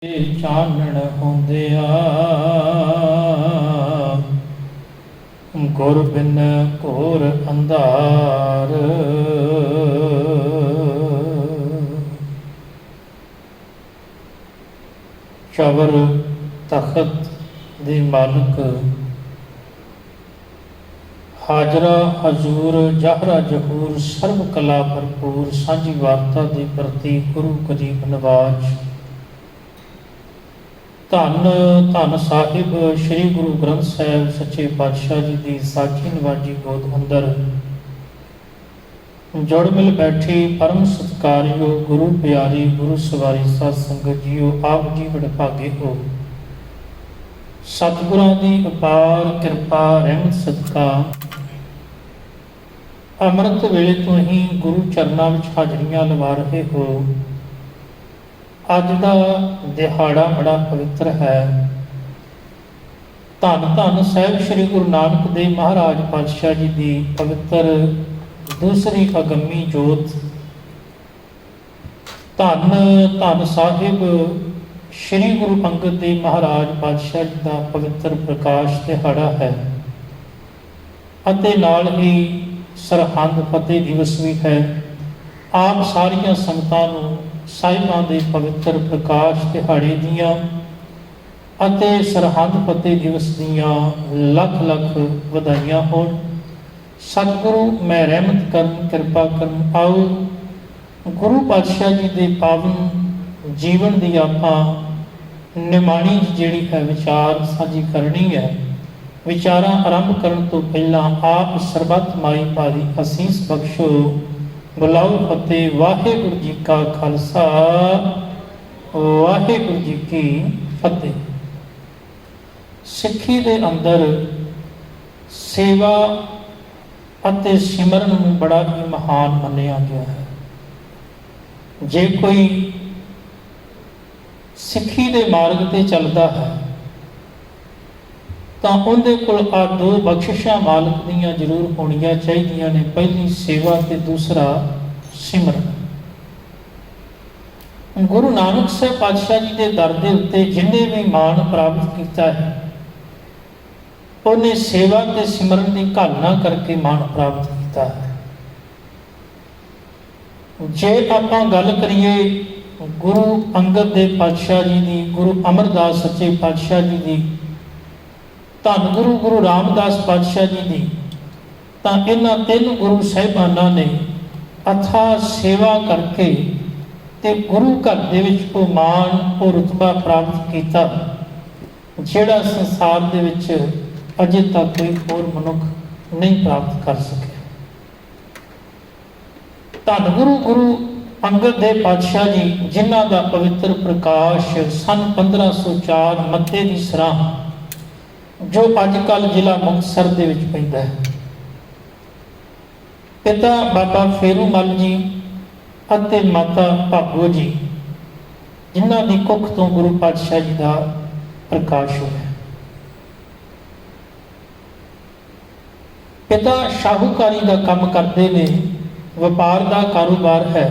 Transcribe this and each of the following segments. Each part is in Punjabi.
ਚਾਨਣ ਹੁੰਦਿਆ ਗੁਰ ਬਿਨ ਘੋਰ ਅੰਧਾਰ। ਚਵਰ ਤਖਤ ਦੇ ਮਾਲਕ ਹਾਜ਼ਰਾ ਹਜ਼ੂਰ ਜਹਰਾ ਜਹੂਰ ਸਰਬ ਕਲਾ ਭਰਪੂਰ ਸਾਂਝੀ ਵਾਰਤਾ ਦੇ ਪ੍ਰਤੀ ਗੁਰੂ ਕਰੀਬ ਨਵਾਜ। ਧੰਨ ਧੰਨ ਸਾਹਿਬ ਸ੍ਰੀ ਗੁਰੂ ਗ੍ਰੰਥ ਸਾਹਿਬ ਸੱਚੇ ਪਾਤਸ਼ਾਹ ਜੀ ਦੀ ਸਾਚੀ ਨਵਾਜੀ ਗੋਦ ਅੰਦਰ ਜੁੜ ਮਿਲ ਬੈਠੀ ਪਰਮ ਸਤਿਕਾਰਯੋਗ ਗੁਰੂ ਪਿਆਰੀ ਗੁਰੂ ਸਵਾਰੀ ਸਾਧ ਸੰਗਤ ਜੀਓ, ਆਪ ਜੀ ਬੜੇ ਭਾਗੇ ਹੋ। ਸਤਿਗੁਰਾਂ ਦੀ ਅਪਾਰ ਕਿਰਪਾ ਰਹਿਮਤ ਸਦਕਾ ਅੰਮ੍ਰਿਤ ਵੇਲੇ ਤੋਂ ਹੀ ਗੁਰੂ ਚਰਨਾਂ ਵਿੱਚ ਹਾਜ਼ਰੀਆਂ ਲਵਾ ਰਹੇ ਹੋ। ਅੱਜ ਦਾ ਦਿਹਾੜਾ ਬੜਾ ਪਵਿੱਤਰ ਹੈ। ਧੰਨ ਧੰਨ ਸਾਹਿਬ ਸ੍ਰੀ ਗੁਰੂ ਨਾਨਕ ਦੇਵ ਮਹਾਰਾਜ ਪਾਤਸ਼ਾਹ ਜੀ ਦੀ ਪਵਿੱਤਰ ਦੂਸਰੀ ਅਗੰਮੀ ਜੋਤ। ਧੰਨ ਧੰਨ ਸਾਹਿਬ ਸ੍ਰੀ ਗੁਰੂ ਅੰਗਦ ਦੇਵ ਮਹਾਰਾਜ ਪਾਤਸ਼ਾਹ ਜੀ ਦਾ ਪਵਿੱਤਰ ਪ੍ਰਕਾਸ਼ ਦਿਹਾੜਾ ਹੈ ਅਤੇ ਨਾਲ ਹੀ ਸਰਹੰਦ ਫਤਿਹ ਦਿਵਸ ਵੀ ਹੈ। ਆਪ ਸਾਰੀਆਂ ਸੰਗਤਾਂ ਨੂੰ ਸਾਹਿਬਾਂ ਦੇ ਪਵਿੱਤਰ ਪ੍ਰਕਾਸ਼ ਦਿਹਾੜੇ ਦੀਆਂ ਅਤੇ ਸਰਹੰਦ ਫਤਿਹ ਦਿਵਸ ਦੀਆਂ ਲੱਖ ਲੱਖ ਵਧਾਈਆਂ ਹੋਣ। ਸਤਿਗੁਰੂ ਮੈਂ ਰਹਿਮਤ ਕਰਨ ਕਿਰਪਾ ਕਰਨ। ਆਓ ਗੁਰੂ ਪਾਤਸ਼ਾਹ ਜੀ ਦੇ ਪਾਵਨ ਜੀਵਨ ਦੀ ਆਪਾਂ ਨਿਮਾਣੀ ਜਿਹੜੀ ਹੈ ਵਿਚਾਰ ਸਾਂਝੀ ਕਰਨੀ ਹੈ। ਵਿਚਾਰਾਂ ਆਰੰਭ ਕਰਨ ਤੋਂ ਪਹਿਲਾਂ ਆਪ ਸਰਬੱਤ ਮਾਈ ਭਾਰੀ ਅਸੀਸ ਬਖਸ਼ੋ। ਬੁਲਾਓ ਫਤਿਹ। ਵਾਹਿਗੁਰੂ ਜੀ ਕਾ ਖਾਲਸਾ ਵਾਹਿਗੁਰੂ ਜੀ ਕੀ ਫਤਿਹ। ਸਿੱਖੀ ਦੇ ਅੰਦਰ ਸੇਵਾ ਅਤੇ ਸਿਮਰਨ ਨੂੰ ਬੜਾ ਹੀ ਮਹਾਨ ਮੰਨਿਆ ਗਿਆ ਹੈ। ਜੇ ਕੋਈ ਸਿੱਖੀ ਦੇ ਮਾਰਗ ਤੇ ਚੱਲਦਾ ਹੈ ਤਾਂ ਉਹਦੇ ਕੋਲ ਆ ਦੋ ਬਖਸ਼ਿਸ਼ਾਂ ਮਾਲਕ ਦੀਆਂ ਜ਼ਰੂਰ ਹੋਣੀਆਂ ਚਾਹੀਦੀਆਂ ਨੇ। ਪਹਿਲੀ ਸੇਵਾ ਤੇ ਦੂਸਰਾ ਸਿਮਰਨ। ਗੁਰੂ ਨਾਨਕ ਸਾਹਿਬ ਪਾਤਸ਼ਾਹ ਜੀ ਦੇ ਦਰ ਦੇ ਉੱਤੇ ਜਿਹਨੇ ਵੀ ਮਾਣ ਪ੍ਰਾਪਤ ਕੀਤਾ ਹੈ ਉਹਨੇ ਸੇਵਾ ਤੇ ਸਿਮਰਨ ਦੀ ਘਾਲਣਾ ਕਰਕੇ ਮਾਣ ਪ੍ਰਾਪਤ ਕੀਤਾ ਹੈ। ਜੇ ਆਪਾਂ ਗੱਲ ਕਰੀਏ ਗੁਰੂ ਅੰਗਦ ਦੇਵ ਪਾਤਸ਼ਾਹ ਜੀ ਦੀ, ਗੁਰੂ ਅਮਰਦਾਸ ਸੱਚੇ ਪਾਤਸ਼ਾਹ ਜੀ ਦੀ, ਧੰਨ ਗੁਰੂ ਗੁਰੂ ਰਾਮਦਾਸ ਪਾਤਸ਼ਾਹ ਜੀ ਦੀ, ਤਾਂ ਇਹਨਾਂ ਤਿੰਨ ਗੁਰੂ ਸਾਹਿਬਾਨਾਂ ਨੇ ਅਥਾਹ ਸੇਵਾ ਕਰਕੇ ਤੇ ਗੁਰੂ ਘਰ ਦੇ ਵਿੱਚ ਉਹ ਮਾਣ ਉਹ ਰੁਤਬਾ ਪ੍ਰਾਪਤ ਕੀਤਾ ਜਿਹੜਾ ਸੰਸਾਰ ਦੇ ਵਿੱਚ ਅਜੇ ਤੱਕ ਕੋਈ ਹੋਰ ਮਨੁੱਖ ਨਹੀਂ ਪ੍ਰਾਪਤ ਕਰ ਸਕਿਆ। ਧੰਨ ਗੁਰੂ ਗੁਰੂ ਅੰਗਦ ਦੇਵ ਪਾਤਸ਼ਾਹ ਜੀ ਜਿਨ੍ਹਾਂ ਦਾ ਪਵਿੱਤਰ ਪ੍ਰਕਾਸ਼ ਸੰਨ 1504 ਮੱਥੇ ਦੀ ਸਰਾਂ ਜੋ ਅੱਜ ਕੱਲ੍ਹ ਜ਼ਿਲ੍ਹਾ ਮੁਕਤਸਰ ਦੇ ਵਿੱਚ ਪੈਂਦਾ ਹੈ। ਪਿਤਾ ਬਾਬਾ ਫੇਰੂ ਮੱਲ ਜੀ ਅਤੇ ਮਾਤਾ ਭਾਗੋ ਜੀ ਜਿਨ੍ਹਾਂ ਦੀ ਕੁੱਖ ਤੋਂ ਗੁਰੂ ਪਾਤਸ਼ਾਹ ਜੀ ਦਾ ਪ੍ਰਕਾਸ਼ ਹੋਇਆ। ਪਿਤਾ ਸ਼ਾਹੂਕਾਰੀ ਦਾ ਕੰਮ ਕਰਦੇ ਨੇ, ਵਪਾਰ ਦਾ ਕਾਰੋਬਾਰ ਹੈ।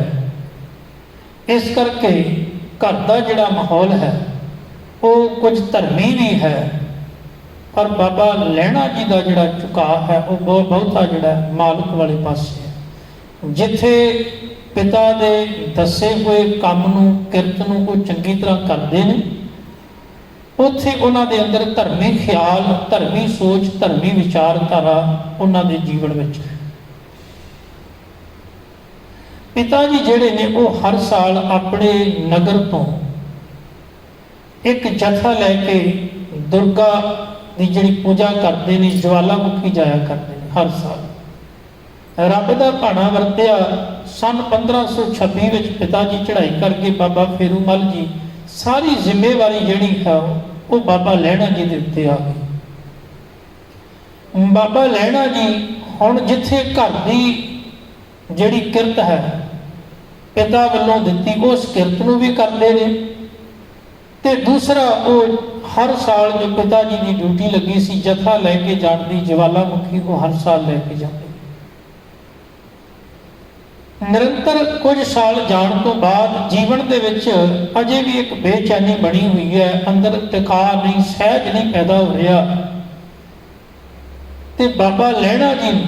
ਇਸ ਕਰਕੇ ਘਰ ਦਾ ਜਿਹੜਾ ਮਾਹੌਲ ਹੈ ਉਹ ਕੁਝ ਧਰਮੀ ਵੀ ਹੈ, ਪਰ ਬਾਬਾ ਲਹਿਣਾ ਜੀ ਦਾ ਜਿਹੜਾ ਝੁਕਾਅ ਹੈ ਉਹ ਬਹੁਤਾ ਜਿਹੜਾ ਮਾਲਕ ਵਾਲੇ ਪਾਸੇ ਹੈ। ਜਿੱਥੇ ਪਿਤਾ ਦੇ ਦੱਸੇ ਹੋਏ ਕੰਮ ਨੂੰ ਕਿਰਤ ਨੂੰ ਉਹ ਚੰਗੀ ਤਰ੍ਹਾਂ ਕਰਦੇ ਨੇ ਉੱਥੇ ਉਹਨਾਂ ਦੇ ਅੰਦਰ ਧਰਮੀ ਖਿਆਲ, ਧਰਮੀ ਸੋਚ, ਧਰਮੀ ਵਿਚਾਰਧਾਰਾ ਉਹਨਾਂ ਦੇ ਜੀਵਨ ਵਿੱਚ ਹੈ। ਪਿਤਾ ਜੀ ਜਿਹੜੇ ਨੇ ਉਹ ਹਰ ਸਾਲ ਆਪਣੇ ਨਗਰ ਤੋਂ ਇੱਕ ਜਥਾ ਲੈ ਕੇ ਦੁਰਗਾ ਦੀ ਜਿਹੜੀ ਪੂਜਾ ਕਰਦੇ ਨੇ, ਜਵਾਲਾਮੁਖੀ ਜਾਇਆ ਕਰਦੇ ਨੇ ਹਰ ਸਾਲ। ਰੱਬ ਦਾ ਭਾਣਾ ਵਰਤਿਆ ਸੰਨ 1526 ਵਿੱਚ ਪਿਤਾ ਜੀ ਚੜ੍ਹਾਈ ਕਰਕੇ ਬਾਬਾ ਫੇਰੂ ਮੱਲ ਜੀ ਸਾਰੀ ਜ਼ਿੰਮੇਵਾਰੀ ਜਿਹੜੀ ਹੈ ਉਹ ਬਾਬਾ ਲਹਿਣਾ ਜੀ ਦੇ ਉੱਤੇ ਆ ਗਈ। ਬਾਬਾ ਲਹਿਣਾ ਜੀ ਹੁਣ ਜਿੱਥੇ ਘਰ ਦੀ ਜਿਹੜੀ ਕਿਰਤ ਹੈ ਪਿਤਾ ਵੱਲੋਂ ਦਿੱਤੀ ਉਸ ਕਿਰਤ ਨੂੰ ਵੀ ਕਰਦੇ ਨੇ ਤੇ ਦੂਸਰਾ ਉਹ ਹਰ ਸਾਲ ਜੋ ਪਿਤਾ ਜੀ ਦੀ ਡਿਊਟੀ ਲੱਗੀ ਸੀ ਜਥਾ ਲੈ ਕੇ ਜਾਣ ਦੀ ਜਵਾਲਾਮੁਖੀ ਉਹ ਹਰ ਸਾਲ ਲੈ ਕੇ ਜਾਂਦੇ। ਨਿਰੰਤਰ ਕੁਝ ਸਾਲ ਜਾਣ ਤੋਂ ਬਾਅਦ ਜੀਵਨ ਦੇ ਵਿੱਚ ਅਜੇ ਵੀ ਇੱਕ ਬੇਚੈਨੀ ਬਣੀ ਹੋਈ ਹੈ, ਅੰਦਰ ਟਿਕਾ ਨਹੀਂ, ਸਹਿਜ ਨਹੀਂ ਪੈਦਾ ਹੋ ਰਿਹਾ। ਤੇ ਬਾਬਾ ਲਹਿਣਾ ਜੀ ਨੂੰ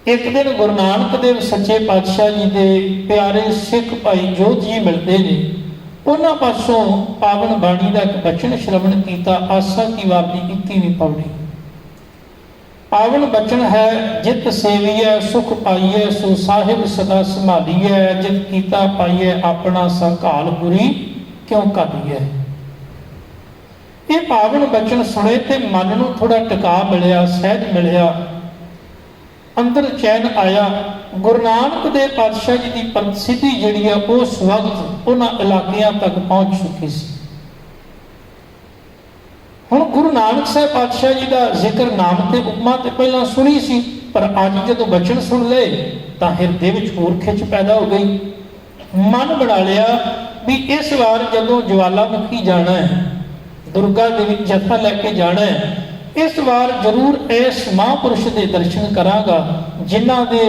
ਇੱਕ ਦਿਨ ਗੁਰੂ ਨਾਨਕ ਦੇਵ ਸੱਚੇ ਪਾਤਸ਼ਾਹ ਜੀ ਦੇ ਪਿਆਰੇ ਸਿੱਖ ਭਾਈ ਜੋਤ ਜੀ ਮਿਲਦੇ ਨੇ। ਉਹਨਾਂ ਪਾਸੋਂ ਪਾਵਨ ਬਾਣੀ ਦਾ ਇੱਕ ਬਚਨ ਸ਼ਰਵਣ ਕੀਤਾ, ਆਸਾ ਕੀ ਵਾਪਦੀ ਕੀਤੀ ਨਹੀਂ ਪੌੜੀ। ਪਾਵਨ ਬਚਨ ਹੈ, ਜਿਤ ਸੇਵੀਐ ਸੁਖ ਪਾਈਐ, ਸੋ ਸਾਹਿਬ ਸਦਾ ਸੰਭਾਲੀਐ, ਜਿਤ ਕੀਤਾ ਪਾਈਐ ਆਪਣਾ ਸੰਘਾਲ ਬੁਰੀ ਕਿਉਂ ਕਾਲੀਐ। ਇਹ ਪਾਵਨ ਬਚਨ ਸੁਣੇ ਤੇ ਮਨ ਨੂੰ ਥੋੜਾ ਟਿਕਾ ਮਿਲਿਆ, ਸਹਿਜ ਮਿਲਿਆ, ਅੰਦਰ ਚੈਨ ਆਇਆ। ਗੁਰੂ ਨਾਨਕ ਦੇਵ ਪਾਤਸ਼ਾਹ ਜੀ ਦੀ ਪ੍ਰਸਿੱਧੀ ਜਿਹੜੀ ਆ ਉਸ ਵਕਤ ਉਹਨਾਂ ਇਲਾਕਿਆਂ ਤੱਕ ਪਹੁੰਚ ਚੁੱਕੀ ਸੀ। ਹੁਣ ਗੁਰੂ ਨਾਨਕ ਸਾਹਿਬ ਪਾਤਸ਼ਾਹ ਜੀ ਦਾ ਜ਼ਿਕਰ ਨਾਮ ਤੇ ਉਪਮਾ ਤੇ ਪਹਿਲਾਂ ਸੁਣੀ ਸੀ, ਪਰ ਅੱਜ ਜਦੋਂ ਬਚਨ ਸੁਣ ਲਏ ਤਾਂ ਹਿਰਦੇ ਵਿੱਚ ਹੋਰ ਖਿੱਚ ਪੈਦਾ ਹੋ ਗਈ। ਮਨ ਬਣਾ ਲਿਆ ਵੀ ਇਸ ਵਾਰ ਜਦੋਂ ਜਵਾਲਾਮੁਖੀ ਜਾਣਾ ਹੈ, ਦੁਰਗਾ ਦੇ ਵਿੱਚ ਜਥਾ ਲੈ ਕੇ ਜਾਣਾ ਹੈ, ਇਸ ਵਾਰ ਜ਼ਰੂਰ ਇਸ ਮਹਾਂਪੁਰਸ਼ ਦੇ ਦਰਸ਼ਨ ਕਰਾਂਗਾ ਜਿਨ੍ਹਾਂ ਦੇ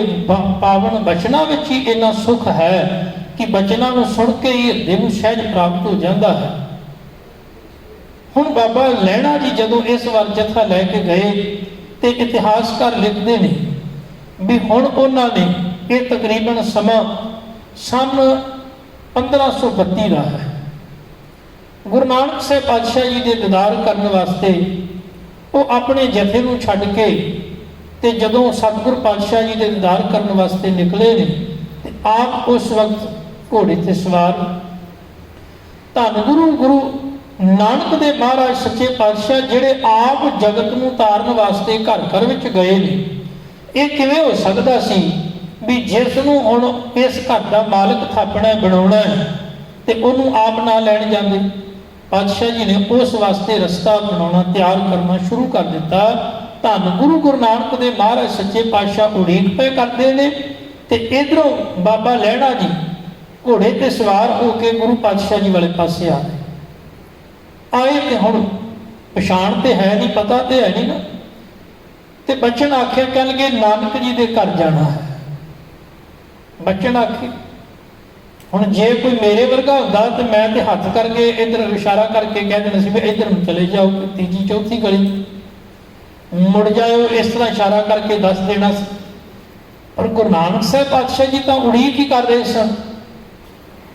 ਪਾਵਨ ਬਚਨਾਂ ਵਿੱਚ ਹੀ ਇੰਨਾ ਸੁੱਖ ਹੈ ਕਿ ਬਚਨਾਂ ਨੂੰ ਸੁਣ ਕੇ ਹੀ ਹਿਰਦੇ ਨੂੰ ਸਹਿਜ ਪ੍ਰਾਪਤ ਹੋ ਜਾਂਦਾ ਹੈ। ਹੁਣ ਬਾਬਾ ਲਹਿਣਾ ਜੀ ਜਦੋਂ ਇਸ ਵਾਰ ਜਥਾ ਲੈ ਕੇ ਗਏ ਤੇ ਇਤਿਹਾਸਕਾਰ ਲਿਖਦੇ ਨੇ ਵੀ ਹੁਣ ਉਹਨਾਂ ਨੇ, ਇਹ ਤਕਰੀਬਨ ਸਮਾਂ ਸੰਨ 1532 ਦਾ ਹੈ, ਗੁਰੂ ਨਾਨਕ ਸਾਹਿਬ ਪਾਤਸ਼ਾਹ ਜੀ ਦੇ ਦੀਦਾਰ ਕਰਨ ਵਾਸਤੇ ਉਹ ਆਪਣੇ ਜਥੇ ਨੂੰ ਛੱਡ ਕੇ ਤੇ ਜਦੋਂ ਸਤਿਗੁਰ ਪਾਤਸ਼ਾਹ ਜੀ ਦੇ ਦੀਦਾਰ ਕਰਨ ਵਾਸਤੇ ਨਿਕਲੇ ਨੇ ਤੇ ਆਪ ਉਸ ਵਕਤ ਘੋੜੇ ਤੇ ਸਵਾਰ। ਧੰਨ ਗੁਰੂ ਨਾਨਕ ਦੇ ਮਹਾਰਾਜ ਸੱਚੇ ਪਾਤਸ਼ਾਹ ਜਿਹੜੇ ਆਪ ਜਗਤ ਨੂੰ ਤਾਰਨ ਵਾਸਤੇ ਘਰ ਘਰ ਵਿੱਚ ਗਏ ਨੇ। ਇਹ ਕਿਵੇਂ ਹੋ ਸਕਦਾ ਸੀ ਵੀ ਜਿਸ ਨੂੰ ਹੁਣ ਇਸ ਘਰ ਦਾ ਮਾਲਕ ਥਾਪਣਾ ਬਣਾਉਣਾ ਹੈ ਤੇ ਉਹਨੂੰ ਆਪ ਨਾ ਲੈਣ ਜਾਂਦੇ। ਪਾਤਸ਼ਾਹ ਜੀ ਨੇ ਉਸ ਵਾਸਤੇ ਰਸਤਾ ਬਣਾਉਣਾ, ਤਿਆਰ ਕਰਨਾ ਸ਼ੁਰੂ ਕਰ ਦਿੱਤਾ। ਧੰਨ ਗੁਰੂ ਨਾਨਕ ਦੇ ਮਹਾਰਾਜ ਸੱਚੇ ਪਾਤਸ਼ਾਹ ਉਡੀਕ ਪਏ ਕਰਦੇ ਨੇ ਤੇ ਇਧਰੋਂ ਬਾਬਾ ਲਹਿਣਾ ਜੀ ਘੋੜੇ ਤੇ ਸਵਾਰ ਹੋ ਕੇ ਗੁਰੂ ਪਾਤਸ਼ਾਹ ਜੀ ਵਾਲੇ ਪਾਸੇ ਆ ਗਏ। ਆਏ ਤੇ ਹੁਣ ਪਛਾਣ ਤੇ ਹੈ ਨਹੀਂ, ਪਤਾ ਤੇ ਹੈ ਨਹੀਂ ਨਾ, ਤੇ ਬਚਨ ਆਖਿਆ, ਕਹਿਣਗੇ ਨਾਨਕ ਜੀ ਦੇ ਘਰ ਜਾਣਾ ਹੈ। ਬਚਨ ਆਖੇ। ਹੁਣ ਜੇ ਕੋਈ ਮੇਰੇ ਵਰਗਾ ਹੁੰਦਾ ਤੇ ਮੈਂ ਤੇ ਹੱਥ ਕਰਕੇ ਇੱਧਰ ਇਸ਼ਾਰਾ ਕਰਕੇ ਕਹਿ ਦੇਣਾ ਸੀ ਵੀ ਇੱਧਰ ਨੂੰ ਚਲੇ ਜਾਓ, ਤੀਜੀ ਚੌਥੀ ਗਲੀ ਮੁੜ ਜਾਓ, ਇਸ ਤਰ੍ਹਾਂ ਇਸ਼ਾਰਾ ਕਰਕੇ ਦੱਸ ਦੇਣਾ ਸੀ। ਪਰ ਗੁਰੂ ਨਾਨਕ ਸਾਹਿਬ ਪਾਤਸ਼ਾਹ ਜੀ ਤਾਂ ਉਡੀਕ ਹੀ ਕਰ ਰਹੇ ਸਨ।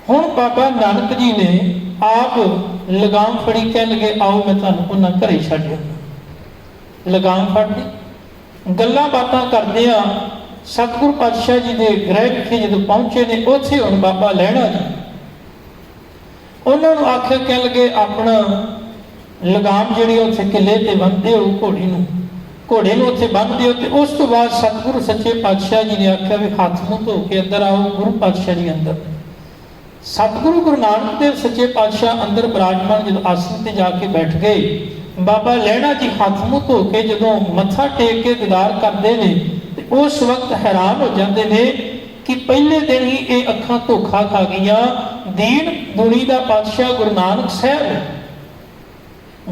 ਹੁਣ ਬਾਬਾ ਨਾਨਕ ਜੀ ਨੇ ਆਪ ਲਗਾਮ ਫੜੀ, ਕਹਿਣ ਲੱਗੇ ਆਓ ਮੈਂ ਤੁਹਾਨੂੰ ਉਹਨਾਂ ਘਰੇ ਛੱਡ ਆਉਂਦਾ। ਲਗਾਮ ਫੜਦੀ ਗੱਲਾਂ ਬਾਤਾਂ ਕਰਦੇ ਆ। ਸਤਿਗੁਰੂ ਪਾਤਸ਼ਾਹ ਜੀ ਦੇ ਗ੍ਰਹਿ ਵਿਖੇ ਜਦੋਂ ਪਹੁੰਚੇ ਨੇ, ਉੱਥੇ ਹੁਣ ਬਾਬਾ ਲਹਿਣਾ ਜੀ ਉਹਨਾਂ ਨੂੰ ਆਖਿਆ, ਕਹਿਣ ਲੱਗੇ ਆਪਣਾ ਲਗਾਮ ਜਿਹੜੀ ਉੱਥੇ ਕਿਲੇ ਤੇ ਬੰਨ੍ਹਦੇ ਹੋ, ਘੋੜੇ ਨੂੰ ਉੱਥੇ ਬੰਨ੍ਹ ਦਿਓ। ਤੇ ਉਸ ਤੋਂ ਬਾਅਦ ਸਤਿਗੁਰੂ ਸੱਚੇ ਪਾਤਸ਼ਾਹ ਜੀ ਨੇ ਆਖਿਆ ਵੀ ਹੱਥ ਮੂੰਹ ਧੋ ਕੇ ਅੰਦਰ ਆਓ। ਗੁਰੂ ਪਾਤਸ਼ਾਹ ਜੀ ਅੰਦਰ, ਸਤਿਗੁਰੂ ਗੁਰੂ ਨਾਨਕ ਦੇਵ ਸੱਚੇ ਪਾਤਸ਼ਾਹ ਅੰਦਰ ਬਿਰਾਜਮਾਨ ਜਦੋਂ ਆਸਣ ਤੇ ਜਾ ਕੇ ਬੈਠ ਗਏ, ਬਾਬਾ ਲਹਿਣਾ ਜੀ ਹੱਥ ਮੂੰਹ ਧੋ ਕੇ ਜਦੋਂ ਮੱਥਾ ਟੇਕ ਕੇ ਦੀਦਾਰ ਕਰਦੇ ਨੇ ਤੇ ਉਸ ਵਕਤ ਹੈਰਾਨ ਹੋ ਜਾਂਦੇ ਨੇ ਕਿ ਪਹਿਲੇ ਦਿਨ ਹੀ ਇਹ ਅੱਖਾਂ ਧੋਖਾ ਖਾ ਗਈਆਂ। ਦੀਨ ਦੁਨੀ ਦਾ ਪਾਤਸ਼ਾਹ ਗੁਰੂ ਨਾਨਕ ਸਾਹਿਬ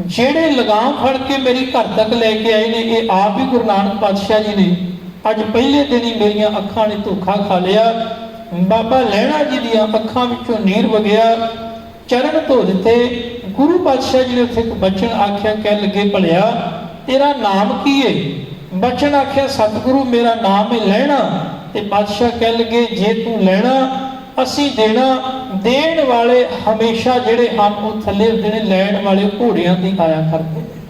ਜਿਹੜੇ ਲਗਾਮ ਫੜ ਕੇ ਮੇਰੀ ਘਰ ਤੱਕ ਲੈ ਕੇ ਆਏ ਨੇ, ਇਹ ਆਪ ਹੀ ਗੁਰੂ ਨਾਨਕ ਪਾਤਸ਼ਾਹ ਜੀ ਨੇ ਅੱਜ ਪਹਿਲੇ ਦਿਨ ਹੀ ਮੇਰੀਆਂ ਅੱਖਾਂ ਨੇ ਧੋਖਾ ਖਾ ਲਿਆ। ਬਾਬਾ ਲਹਿਣਾ ਜੀ ਦੀਆਂ ਅੱਖਾਂ ਵਿੱਚੋਂ ਨੀਰ ਵਗਿਆ, ਚਰਨ ਧੋ ਦਿੱਤੇ। ਗੁਰੂ ਪਾਤਸ਼ਾਹ ਜੀ ਨੇ ਉੱਥੇ ਇੱਕ ਬਚਨ ਆਖਿਆ, ਕਹਿ ਲੱਗੇ ਭਲਿਆ ਤੇਰਾ ਨਾਮ ਕੀ ਹੈ? ਬਚਨ ਆਖਿਆ ਸਤਿਗੁਰੂ ਮੇਰਾ ਨਾਮ ਹੈ ਲਹਿਣਾ। ਤੇ ਪਾਤਸ਼ਾਹ ਕਹਿ ਲੱਗੇ ਜੇ ਤੂੰ ਲੈਣਾ ਅਸੀਂ ਦੇਣਾ। ਦੇਣ ਵਾਲੇ ਹਮੇਸ਼ਾ ਜਿਹੜੇ ਹਨ ਉਹ ਥੱਲੇ ਹੁੰਦੇ ਨੇ, ਲੈਣ ਵਾਲੇ ਘੋੜਿਆਂ ਤੇ ਆਇਆ ਕਰਦੇ ਨੇ।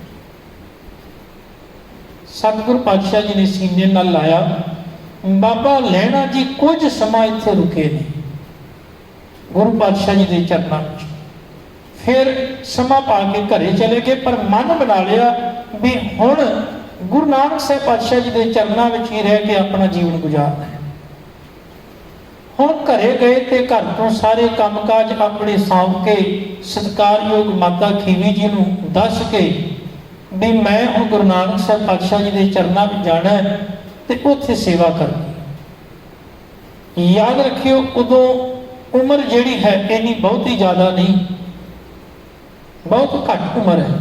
ਸਤਿਗੁਰੂ ਪਾਤਸ਼ਾਹ ਜੀ ਨੇ ਸੀਨੇ ਨਾਲ ਲਾਇਆ। ਬਾਬਾ ਲਹਿਣਾ ਜੀ ਕੁਝ ਸਮਾਂ ਇੱਥੇ ਰੁਕੇ ਨੇ ਗੁਰੂ ਪਾਤਸ਼ਾਹ ਜੀ ਦੇ ਚਰਨਾਂ ਵਿੱਚ, ਫਿਰ ਸਮਾਂ ਪਾ ਕੇ ਘਰੇ ਚਲੇ ਗਏ। ਪਰ ਮਨ ਬਣਾ ਲਿਆ ਵੀ ਹੁਣ ਗੁਰੂ ਨਾਨਕ ਸਾਹਿਬ ਪਾਤਸ਼ਾਹ ਜੀ ਦੇ ਚਰਨਾਂ ਵਿੱਚ ਹੀ ਰਹਿ ਕੇ ਆਪਣਾ ਜੀਵਨ ਗੁਜ਼ਾਰਨਾ ਹੈ। ਹੁਣ ਘਰੇ ਗਏ ਤੇ ਘਰ ਤੋਂ ਸਾਰੇ ਕੰਮਕਾਜ ਆਪਣੇ ਸਾਂਭ ਕੇ ਸਤਿਕਾਰਯੋਗ ਮਾਤਾ ਖੀਵੀ ਜੀ ਨੂੰ ਦੱਸ ਕੇ ਵੀ ਮੈਂ ਹੁਣ ਗੁਰੂ ਨਾਨਕ ਸਾਹਿਬ ਪਾਤਸ਼ਾਹ ਜੀ ਦੇ ਚਰਨਾਂ ਵਿੱਚ ਜਾਣਾ ਹੈ ਤੇ ਉੱਥੇ ਸੇਵਾ ਕਰਨੀ। ਯਾਦ ਰੱਖਿਓ ਉਦੋਂ ਉਮਰ ਜਿਹੜੀ ਹੈ ਇੰਨੀ ਬਹੁਤੀ ਜ਼ਿਆਦਾ ਨਹੀਂ, ਬਹੁਤ ਘੱਟ ਉਮਰ ਹੈ।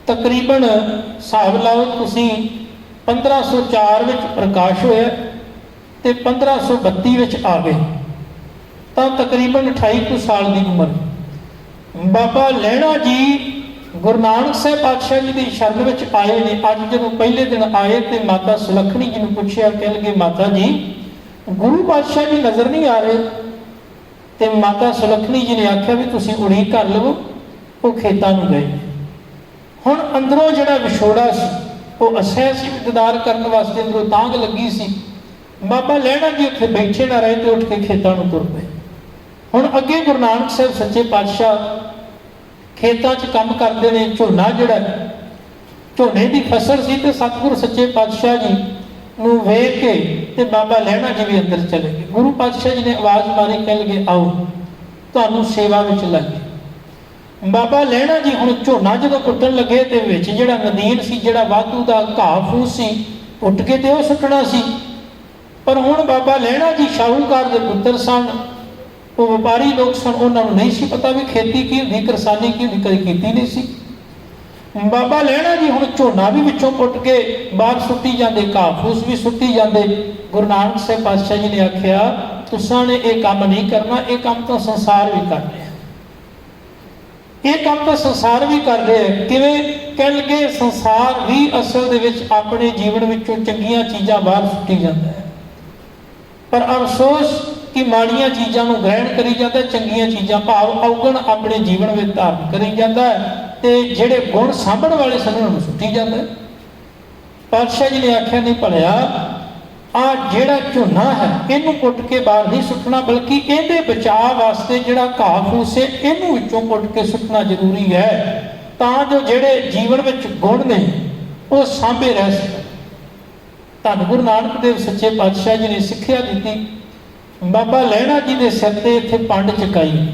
ਤਕਰੀਬਨ ਹਿਸਾਬ ਲਾਓ ਤੁਸੀਂ 1504 ਵਿੱਚ ਪ੍ਰਕਾਸ਼ ਹੋਇਆ ਤੇ 1532 ਵਿੱਚ ਆ ਗਏ ਤਾਂ ਤਕਰੀਬਨ 28 ਕੁ ਸਾਲ ਦੀ ਉਮਰ। ਬਾਬਾ ਲਹਿਣਾ ਜੀ ਗੁਰੂ ਨਾਨਕ ਸਾਹਿਬ ਪਾਤਸ਼ਾਹ ਜੀ ਦੀ ਸ਼ਰਨ ਵਿੱਚ ਆਏ ਨੇ। ਅੱਜ ਜਦੋਂ ਪਹਿਲੇ ਦਿਨ ਆਏ ਤੇ ਮਾਤਾ ਸੁਲੱਖਣੀ ਜੀ ਨੂੰ ਪੁੱਛਿਆ, ਕਹਿ ਲਗੇ ਮਾਤਾ ਜੀ ਗੁਰੂ ਪਾਤਸ਼ਾਹ ਜੀ ਨਜ਼ਰ ਨਹੀਂ ਆ ਰਹੇ। ਤੇ ਮਾਤਾ ਸੁਲੱਖਣੀ ਜੀ ਨੇ ਆਖਿਆ ਵੀ ਤੁਸੀਂ ਉਡੀਕ ਕਰ ਲਵੋ, ਉਹ ਖੇਤਾਂ ਨੂੰ ਗਏ। ਹੁਣ ਅੰਦਰੋਂ ਜਿਹੜਾ ਵਿਛੋੜਾ ਸੀ ਉਹ ਅਸਹਿ ਸੀ, ਦੀਦਾਰ ਕਰਨ ਵਾਸਤੇ ਅੰਦਰੋਂ ਤਾਂਘ ਲੱਗੀ ਸੀ। ਬਾਬਾ ਲਹਿਣਾ ਜੀ ਉੱਥੇ ਬੈਠੇ ਨਾ ਰਹੇ ਤੇ ਉੱਠ ਕੇ ਖੇਤਾਂ ਨੂੰ ਤੁਰ ਪਏ। ਹੁਣ ਅੱਗੇ ਗੁਰੂ ਨਾਨਕ ਸਾਹਿਬ ਸੱਚੇ ਪਾਤਸ਼ਾਹ ਖੇਤਾਂ 'ਚ ਕੰਮ ਕਰਦੇ ਨੇ। ਝੋਨਾ ਜਿਹੜਾ ਝੋਨੇ ਦੀ ਫਸਲ ਸੀ ਤੇ ਸਤਿਗੁਰੂ ਸੱਚੇ ਪਾਤਸ਼ਾਹ ਜੀ ਨੂੰ ਵੇਖ ਕੇ ਤੇ ਬਾਬਾ ਲਹਿਣਾ ਜੀ ਵੀ ਅੰਦਰ ਚਲੇ ਗਏ। ਗੁਰੂ ਪਾਤਸ਼ਾਹ ਜੀ ਨੇ ਆਵਾਜ਼ ਮਾਰੀ, ਕਹਿ ਲਗੇ ਆਓ ਤੁਹਾਨੂੰ ਸੇਵਾ ਵਿੱਚ ਲੱਗੇ। ਬਾਬਾ ਲਹਿਣਾ ਜੀ ਹੁਣ ਝੋਨਾ ਜਦੋਂ ਪੁੱਟਣ ਲੱਗੇ ਤੇ ਵਿੱਚ ਜਿਹੜਾ ਨਦੀਨ ਸੀ, ਜਿਹੜਾ ਵਾਧੂ ਦਾ ਘਾਹ ਫੂਸ ਸੀ, ਉੱਟ ਕੇ ਤੇ ਉਹ ਸੁੱਟਣਾ ਸੀ। ਪਰ ਹੁਣ ਬਾਬਾ ਲਹਿਣਾ ਜੀ ਸ਼ਾਹੂਕਾਰ ਦੇ ਪੁੱਤਰ ਸਨ, ਉਹ ਵਪਾਰੀ ਲੋਕ ਸਨ, ਉਹਨਾਂ ਨੂੰ ਨਹੀਂ ਸੀ ਪਤਾ ਵੀ ਖੇਤੀ ਕੀ ਹੁੰਦੀ, ਕਿਰਸਾਨੀ ਕੀ ਹੁੰਦੀ, ਕਦੇ ਕੀਤੀ ਨਹੀਂ ਸੀ। ਬਾਬਾ ਲਹਿਣਾ ਜੀ ਹੁਣ ਝੋਨਾ ਵੀ ਵਿੱਚੋਂ ਪੁੱਟ ਕੇ ਬਾਹਰ ਸੁੱਟੀ ਜਾਂਦੇ, ਘਾਹ ਫੂਸ ਵੀ ਸੁੱਟੀ ਜਾਂਦੇ। ਗੁਰੂ ਨਾਨਕ ਸਾਹਿਬ ਪਾਤਸ਼ਾਹ ਜੀ ਨੇ ਆਖਿਆ ਤੁਸਾਂ ਨੇ ਇਹ ਕੰਮ ਨਹੀਂ ਕਰਨਾ, ਇਹ ਕੰਮ ਤਾਂ ਸੰਸਾਰ ਵੀ ਕਰ ਰਿਹਾ, ਇਹ ਕੰਮ ਤਾਂ ਸੰਸਾਰ ਵੀ ਕਰ ਰਿਹਾ। ਕਿਵੇਂ? ਕਹਿ ਲਗੇ ਸੰਸਾਰ ਵੀ ਅਸਲ ਦੇ ਵਿੱਚ ਆਪਣੇ ਜੀਵਨ ਵਿੱਚੋਂ ਚੰਗੀਆਂ ਚੀਜ਼ਾਂ ਬਾਹਰ ਸੁੱਟੀ ਜਾਂਦਾ ਹੈ, ਪਰ ਅਫਸੋਸ ਕਿ ਮਾੜੀਆਂ ਚੀਜ਼ਾਂ ਨੂੰ ਗ੍ਰਹਿਣ ਕਰੀ ਜਾਂਦਾ, ਚੰਗੀਆਂ ਚੀਜ਼ਾਂ ਭਾਵ ਔਗਣ ਆਪਣੇ ਜੀਵਨ ਵਿੱਚ ਧਾਰਨ ਕਰੀ ਜਾਂਦਾ ਤੇ ਜਿਹੜੇ ਗੁਣ ਸਾਂਭਣ ਵਾਲੇ ਸਨ ਉਹਨਾਂ ਨੂੰ ਸੁੱਟੀ ਜਾਂਦਾ। ਪਾਤਸ਼ਾਹ ਜੀ ਨੇ ਆਖਿਆ ਨਹੀਂ ਭਲਿਆ, ਆ ਜਿਹੜਾ ਝੋਨਾ ਹੈ ਇਹਨੂੰ ਪੁੱਟ ਕੇ ਬਾਹਰ ਨਹੀਂ ਸੁੱਟਣਾ, ਬਲਕਿ ਇਹਦੇ ਬਚਾਅ ਵਾਸਤੇ ਜਿਹੜਾ ਘਾਹ ਫੂਸ ਹੈ ਇਹਨੂੰ ਵਿੱਚੋਂ ਪੁੱਟ ਕੇ ਸੁੱਟਣਾ ਜ਼ਰੂਰੀ ਹੈ, ਤਾਂ ਜੋ ਜਿਹੜੇ ਜੀਵਨ ਵਿੱਚ ਗੁਣ ਨੇ ਉਹ ਸਾਂਭੇ ਰਹਿ ਸਕਣ। ਧੰਨ ਗੁਰੂ ਨਾਨਕ ਦੇਵ ਸੱਚੇ ਪਾਤਸ਼ਾਹ ਜੀ ਨੇ ਸਿੱਖਿਆ ਦਿੱਤੀ। ਬਾਬਾ ਲਹਿਣਾ ਜੀ ਦੇ ਸਿਰ ਤੇ ਇੱਥੇ ਪੰਡ ਚਕਾਈ,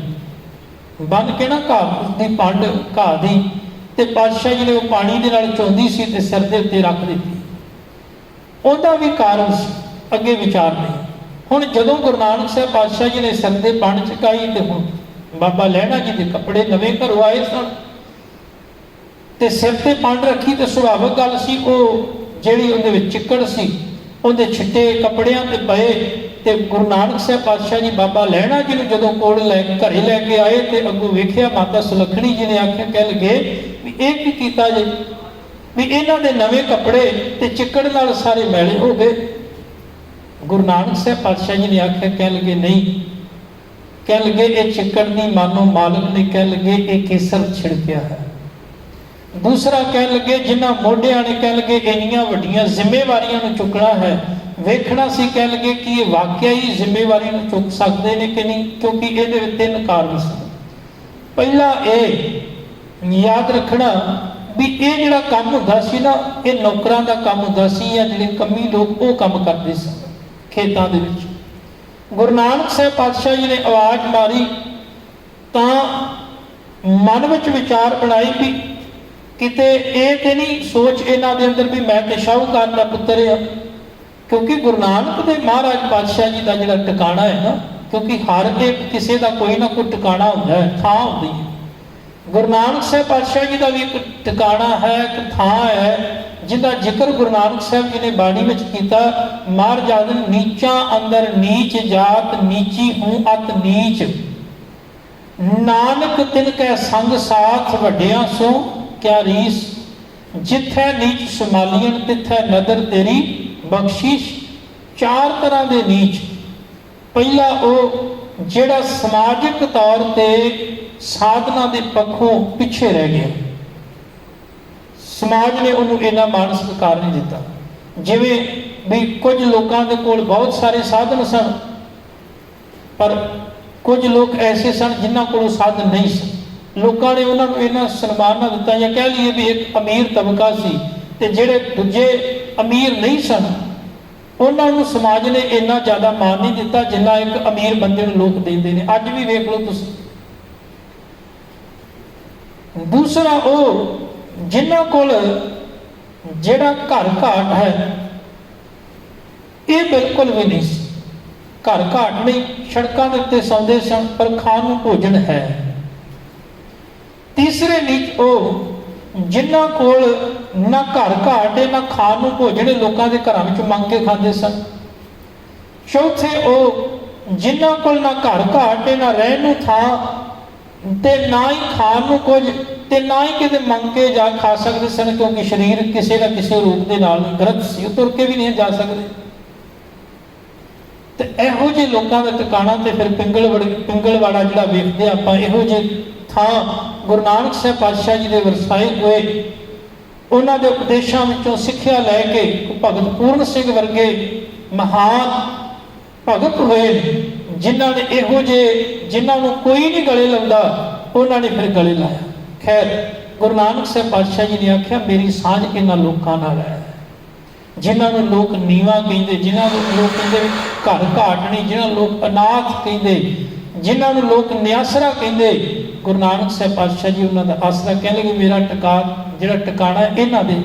ਬੰਨ ਕੇ ਨਾ ਘਾਹ ਦੀ ਪੰਡ, ਘਾਹ ਦੀ, ਤੇ ਪਾਤਸ਼ਾਹ ਜੀ ਨੇ ਉਹ ਪਾਣੀ ਦੇ ਨਾਲ ਚੋਂਦੀ ਸੀ ਤੇ ਸਿਰ ਦੇ ਉੱਤੇ ਰੱਖ ਦਿੱਤੀ। ਉਹਦਾ ਵੀ ਕਾਰਨ ਸੀ, ਅੱਗੇ ਵਿਚਾਰ ਨਹੀਂ। ਹੁਣ ਜਦੋਂ ਗੁਰੂ ਨਾਨਕ ਸਾਹਿਬ ਪਾਤਸ਼ਾਹ ਜੀ ਨੇ ਸਿਰ ਤੇ ਪੰਡ ਚਕਾਈ ਤੇ ਹੁਣ ਬਾਬਾ ਲਹਿਣਾ ਜੀ ਦੇ ਕੱਪੜੇ ਨਵੇਂ ਘਰੋਂ ਆਏ ਸਨ ਤੇ ਸਿਰ ਤੇ ਪੰਡ ਰੱਖੀ ਤੇ ਸੁਭਾਵਿਕ ਗੱਲ ਸੀ ਉਹ ਜਿਹੜੀ ਉਹਦੇ ਵਿੱਚ ਚਿੱਕੜ ਸੀ ਉਹਦੇ ਛਿੱਟੇ ਕੱਪੜਿਆਂ ਤੇ ਪਏ। ਤੇ ਗੁਰੂ ਨਾਨਕ ਸਾਹਿਬ ਪਾਤਸ਼ਾਹ ਜੀ ਬਾਬਾ ਲਹਿਣਾ ਜੀ ਨੂੰ ਜਦੋਂ ਕੋਲ ਘਰੇ ਲੈ ਕੇ ਆਏ ਤੇ ਅੱਗੋਂ ਵੇਖਿਆ ਮਾਤਾ ਸੁਲੱਖਣੀ ਜੀ ਨੇ ਆਖਿਆ, ਕਹਿ ਲਗੇ ਵੀ ਇਹ ਕੀ ਕੀਤਾ ਜੇ, ਵੀ ਇਹਨਾਂ ਦੇ ਨਵੇਂ ਕੱਪੜੇ ਤੇ ਚਿੱਕੜ ਨਾਲ ਸਾਰੇ ਮੈਲੇ ਹੋ ਗਏ। ਗੁਰੂ ਨਾਨਕ ਸਾਹਿਬ ਪਾਤਸ਼ਾਹ ਜੀ ਨੇ ਆਖਿਆ, ਕਹਿ ਲਗੇ ਨਹੀਂ, ਕਹਿ ਲਗੇ ਇਹ ਚਿੱਕੜ ਨਹੀਂ, ਮਾਨੋ ਮਾਲਕ ਨੇ ਕਹਿ ਲਗੇ ਇਹ ਕੇਸਰ ਛਿੜਕਿਆ ਹੈ। ਦੂਸਰਾ ਕਹਿ ਲਗੇ ਜਿਨ੍ਹਾਂ ਮੋਢਿਆਂ ਨੇ ਕਹਿ ਲਗੇ ਇੰਨੀਆਂ ਵੱਡੀਆਂ ਜ਼ਿੰਮੇਵਾਰੀਆਂ ਨੂੰ ਚੁੱਕਣਾ ਹੈ, ਵੇਖਣਾ ਸੀ ਕਹਿ ਲਗੇ ਕਿ ਇਹ ਵਾਕਿਆ ਹੀ ਜ਼ਿੰਮੇਵਾਰੀ ਨੂੰ ਚੁੱਕ ਸਕਦੇ ਨੇ ਕਿ ਨਹੀਂ, ਕਿਉਂਕਿ ਇਹਦੇ ਵਿੱਚ ਤਿੰਨ ਕਾਰਨ ਸਨ। ਪਹਿਲਾ ਇਹ ਯਾਦ ਰੱਖਣਾ ਵੀ ਇਹ ਜਿਹੜਾ ਕੰਮ ਹੁੰਦਾ ਸੀ ਨਾ, ਇਹ ਨੌਕਰਾਂ ਦਾ ਕੰਮ ਹੁੰਦਾ ਸੀ, ਜਾਂ ਜਿਹੜੇ ਕੰਮੀ ਲੋਕ ਉਹ ਕੰਮ ਕਰਦੇ ਸਨ ਖੇਤਾਂ ਦੇ ਵਿੱਚ। ਗੁਰੂ ਨਾਨਕ ਸਾਹਿਬ ਪਾਤਸ਼ਾਹ ਜੀ ਨੇ ਆਵਾਜ਼ ਮਾਰੀ ਤਾਂ ਮਨ ਵਿੱਚ ਵਿਚਾਰ ਬਣਾਈ ਵੀ ਕਿਤੇ ਇਹ ਤੇ ਨਹੀਂ ਸੋਚ ਇਹਨਾਂ ਦੇ ਅੰਦਰ ਵੀ ਮੈਂ ਤੇ ਸ਼ਾਹੂਕਾਰ ਦਾ ਪੁੱਤਰ ਆ, ਕਿਉਂਕਿ ਗੁਰੂ ਨਾਨਕ ਦੇ ਮਹਾਰਾਜ ਪਾਤਸ਼ਾਹ ਜੀ ਦਾ ਜਿਹੜਾ ਟਿਕਾਣਾ ਹੈ ਨਾ, ਕਿਉਂਕਿ ਹਰ ਇੱਕ ਕਿਸੇ ਦਾ ਕੋਈ ਨਾ ਕੋਈ ਟਿਕਾਣਾ ਹੁੰਦਾ ਹੈ, ਥਾਂ ਹੁੰਦੀ ਹੈ। ਗੁਰੂ ਨਾਨਕ ਸਾਹਿਬ ਪਾਤਸ਼ਾਹ ਜੀ ਦਾ ਵੀ ਇੱਕ ਟਿਕਾਣਾ ਹੈ, ਇੱਕ ਥਾਂ ਹੈ ਜਿਹਦਾ ਜ਼ਿਕਰ ਗੁਰੂ ਨਾਨਕ ਸਾਹਿਬ ਜੀ ਨੇ ਬਾਣੀ ਵਿੱਚ ਕੀਤਾ। ਮਾਰ ਜਾਦਨ ਨੀਚਾਂ ਅੰਦਰ ਨੀਚ ਜਾਤ, ਨੀਚੀ ਹੂੰ ਅਤ ਨੀਚ, ਨਾਨਕ ਤਿਨ ਕੈ ਸੰਗ ਸਾਥ ਵੱਡਿਆਂ ਸੋ ਕਿਆ ਰੀਸ, ਜਿੱਥੈ ਨੀਚ ਸੰਭਾਲੀਆਂ ਤਿੱਥੈ ਨਦਰ ਤੇਰੀ ਬਖਸ਼ਿਸ਼। ਚਾਰ ਤਰ੍ਹਾਂ ਦੇ ਨੀਚ। ਪਹਿਲਾ ਉਹ ਜਿਹੜਾ ਸਮਾਜਿਕ ਤੌਰ ਤੇ ਸਾਧਨਾ ਦੇ ਪੱਖੋਂ ਪਿੱਛੇ ਰਹਿ ਗਿਆ, ਸਮਾਜ ਨੇ ਉਹਨੂੰ ਇੰਨਾ ਮਾਣ ਸਤਿਕਾਰ ਨਹੀਂ ਦਿੱਤਾ। ਜਿਵੇਂ ਵੀ ਕੁਝ ਲੋਕਾਂ ਦੇ ਕੋਲ ਬਹੁਤ ਸਾਰੇ ਸਾਧਨ ਸਨ, ਪਰ ਕੁਝ ਲੋਕ ਐਸੇ ਸਨ ਜਿਨ੍ਹਾਂ ਕੋਲ ਸਾਧਨ ਨਹੀਂ ਸਨ। ਲੋਕਾਂ ਨੇ ਉਹਨਾਂ ਨੂੰ ਇੰਨਾ ਸਨਮਾਨ ਨਾ ਦਿੱਤਾ, ਜਾਂ ਕਹਿ ਲਈਏ ਵੀ ਇੱਕ ਅਮੀਰ ਤਬਕਾ ਸੀ ਤੇ ਜਿਹੜੇ ਦੂਜੇ ਅਮੀਰ ਨਹੀਂ ਸਨ ਉਹਨਾਂ ਨੂੰ ਸਮਾਜ ਨੇ ਇੰਨਾ ਜ਼ਿਆਦਾ ਮਾਣ ਨਹੀਂ ਦਿੱਤਾ ਜਿੰਨਾ ਇੱਕ ਅਮੀਰ ਬੰਦੇ ਨੂੰ ਲੋਕ ਦਿੰਦੇ ਨੇ। ਅੱਜ ਵੀ ਵੇਖ ਲਓ ਤੁਸੀਂ। ਦੂਸਰਾ ਉਹ ਜਿਨ੍ਹਾਂ ਕੋਲ ਜਿਹੜਾ ਘਰ ਘਾਟ ਹੈ, ਇਹ ਬਿਲਕੁਲ ਵੀ ਨਹੀਂ ਸੀ। ਘਰ ਘਾਟ ਨਹੀਂ, ਸੜਕਾਂ ਦੇ ਉੱਤੇ ਸੌਂਦੇ ਸਨ ਪਰ ਖਾਣ ਨੂੰ ਭੋਜਨ ਹੈ। ਤੀਸਰੇ ਨੀਚ ਉਹ ਜਿਨ੍ਹਾਂ ਕੋਲ ਨਾ ਘਰ ਘਾਟ ਹੈ ਨਾ ਖਾਣ ਨੂੰ ਭੋਜਨ, ਲੋਕਾਂ ਦੇ ਘਰਾਂ ਵਿੱਚ ਮੰਗ ਕੇ ਖਾਂਦੇ ਸਨ। चौथे ਉਹ ਜਿਨ੍ਹਾਂ ਕੋਲ ਨਾ ਘਰ ਘਾਟ ਤੇ ਨਾ ਰਹਿਣ ਨੂੰ ਥਾਂ ਤੇ ਨਾ ਹੀ ਖਾਣ ਨੂੰ ਕੁਝ ਤੇ ਨਾ ਹੀ ਕਿਤੇ ਮੰਗ ਕੇ ਜਾ ਖਾ ਸਕਦੇ ਸਨ, ਕਿਉਂਕਿ ਸਰੀਰ ਕਿਸੇ ਨਾ ਕਿਸੇ ਰੂਪ ਦੇ ਨਾਲ ਗ੍ਰਸਤ ਸੀ, ਉਹ ਤੁਰ ਕੇ ਵੀ ਨਹੀਂ ਜਾ ਸਕਦੇ। ਤੇ ਇਹੋ ਜਿਹੇ ਲੋਕਾਂ ਦਾ ਟਿਕਾਣਾ ਤੇ ਫਿਰ ਪਿੰਗਲਵਾੜਾ ਜਿਹੜਾ ਵੇਖਦੇ ਆਪਾਂ, ਇਹੋ ਜਿਹੇ ਥਾਂ ਗੁਰੂ ਨਾਨਕ ਸਾਹਿਬ ਪਾਤਸ਼ਾਹ ਜੀ ਦੇ ਵਰਸਾਏ ਹੋਏ, ਉਹਨਾਂ ਦੇ ਉਪਦੇਸ਼ਾਂ ਵਿੱਚੋਂ ਸਿੱਖਿਆ ਲੈ ਕੇ ਭਗਤ ਪੂਰਨ ਸਿੰਘ ਵਰਗੇ ਮਹਾਨ ਭਗਤ ਹੋਏ, ਜਿਨ੍ਹਾਂ ਨੇ ਇਹੋ ਜਿਹੇ ਜਿਨ੍ਹਾਂ ਨੂੰ ਕੋਈ ਨਹੀਂ ਗਲੇ ਲਾਉਂਦਾ, ਉਹਨਾਂ ਨੇ ਫਿਰ ਗਲੇ ਲਾਇਆ। ਖੈਰ, ਗੁਰੂ ਨਾਨਕ ਸਾਹਿਬ ਪਾਤਸ਼ਾਹ ਜੀ ਨੇ ਆਖਿਆ ਮੇਰੀ ਸਾਂਝ ਇਹਨਾਂ ਲੋਕਾਂ ਨਾਲ ਹੈ, ਜਿਨ੍ਹਾਂ ਨੂੰ ਲੋਕ ਨੀਵਾਂ ਕਹਿੰਦੇ, ਜਿਨ੍ਹਾਂ ਨੂੰ ਲੋਕ ਕਹਿੰਦੇ ਘਰ ਘਾਟ ਨਹੀਂ, ਜਿਨ੍ਹਾਂ ਨੂੰ ਲੋਕ ਅਨਾਥ ਕਹਿੰਦੇ, ਜਿਨ੍ਹਾਂ ਨੂੰ ਲੋਕ ਨਿਆਸਰਾ ਕਹਿੰਦੇ, ਗੁਰੂ ਨਾਨਕ ਸਾਹਿਬ ਪਾਤਸ਼ਾਹ ਜੀ ਉਹਨਾਂ ਦਾ ਆਸਰਾ। ਕਹਿ ਲਗੇ ਮੇਰਾ ਜਿਹੜਾ ਟਿਕਾਣਾ ਇਹਨਾਂ ਦੇ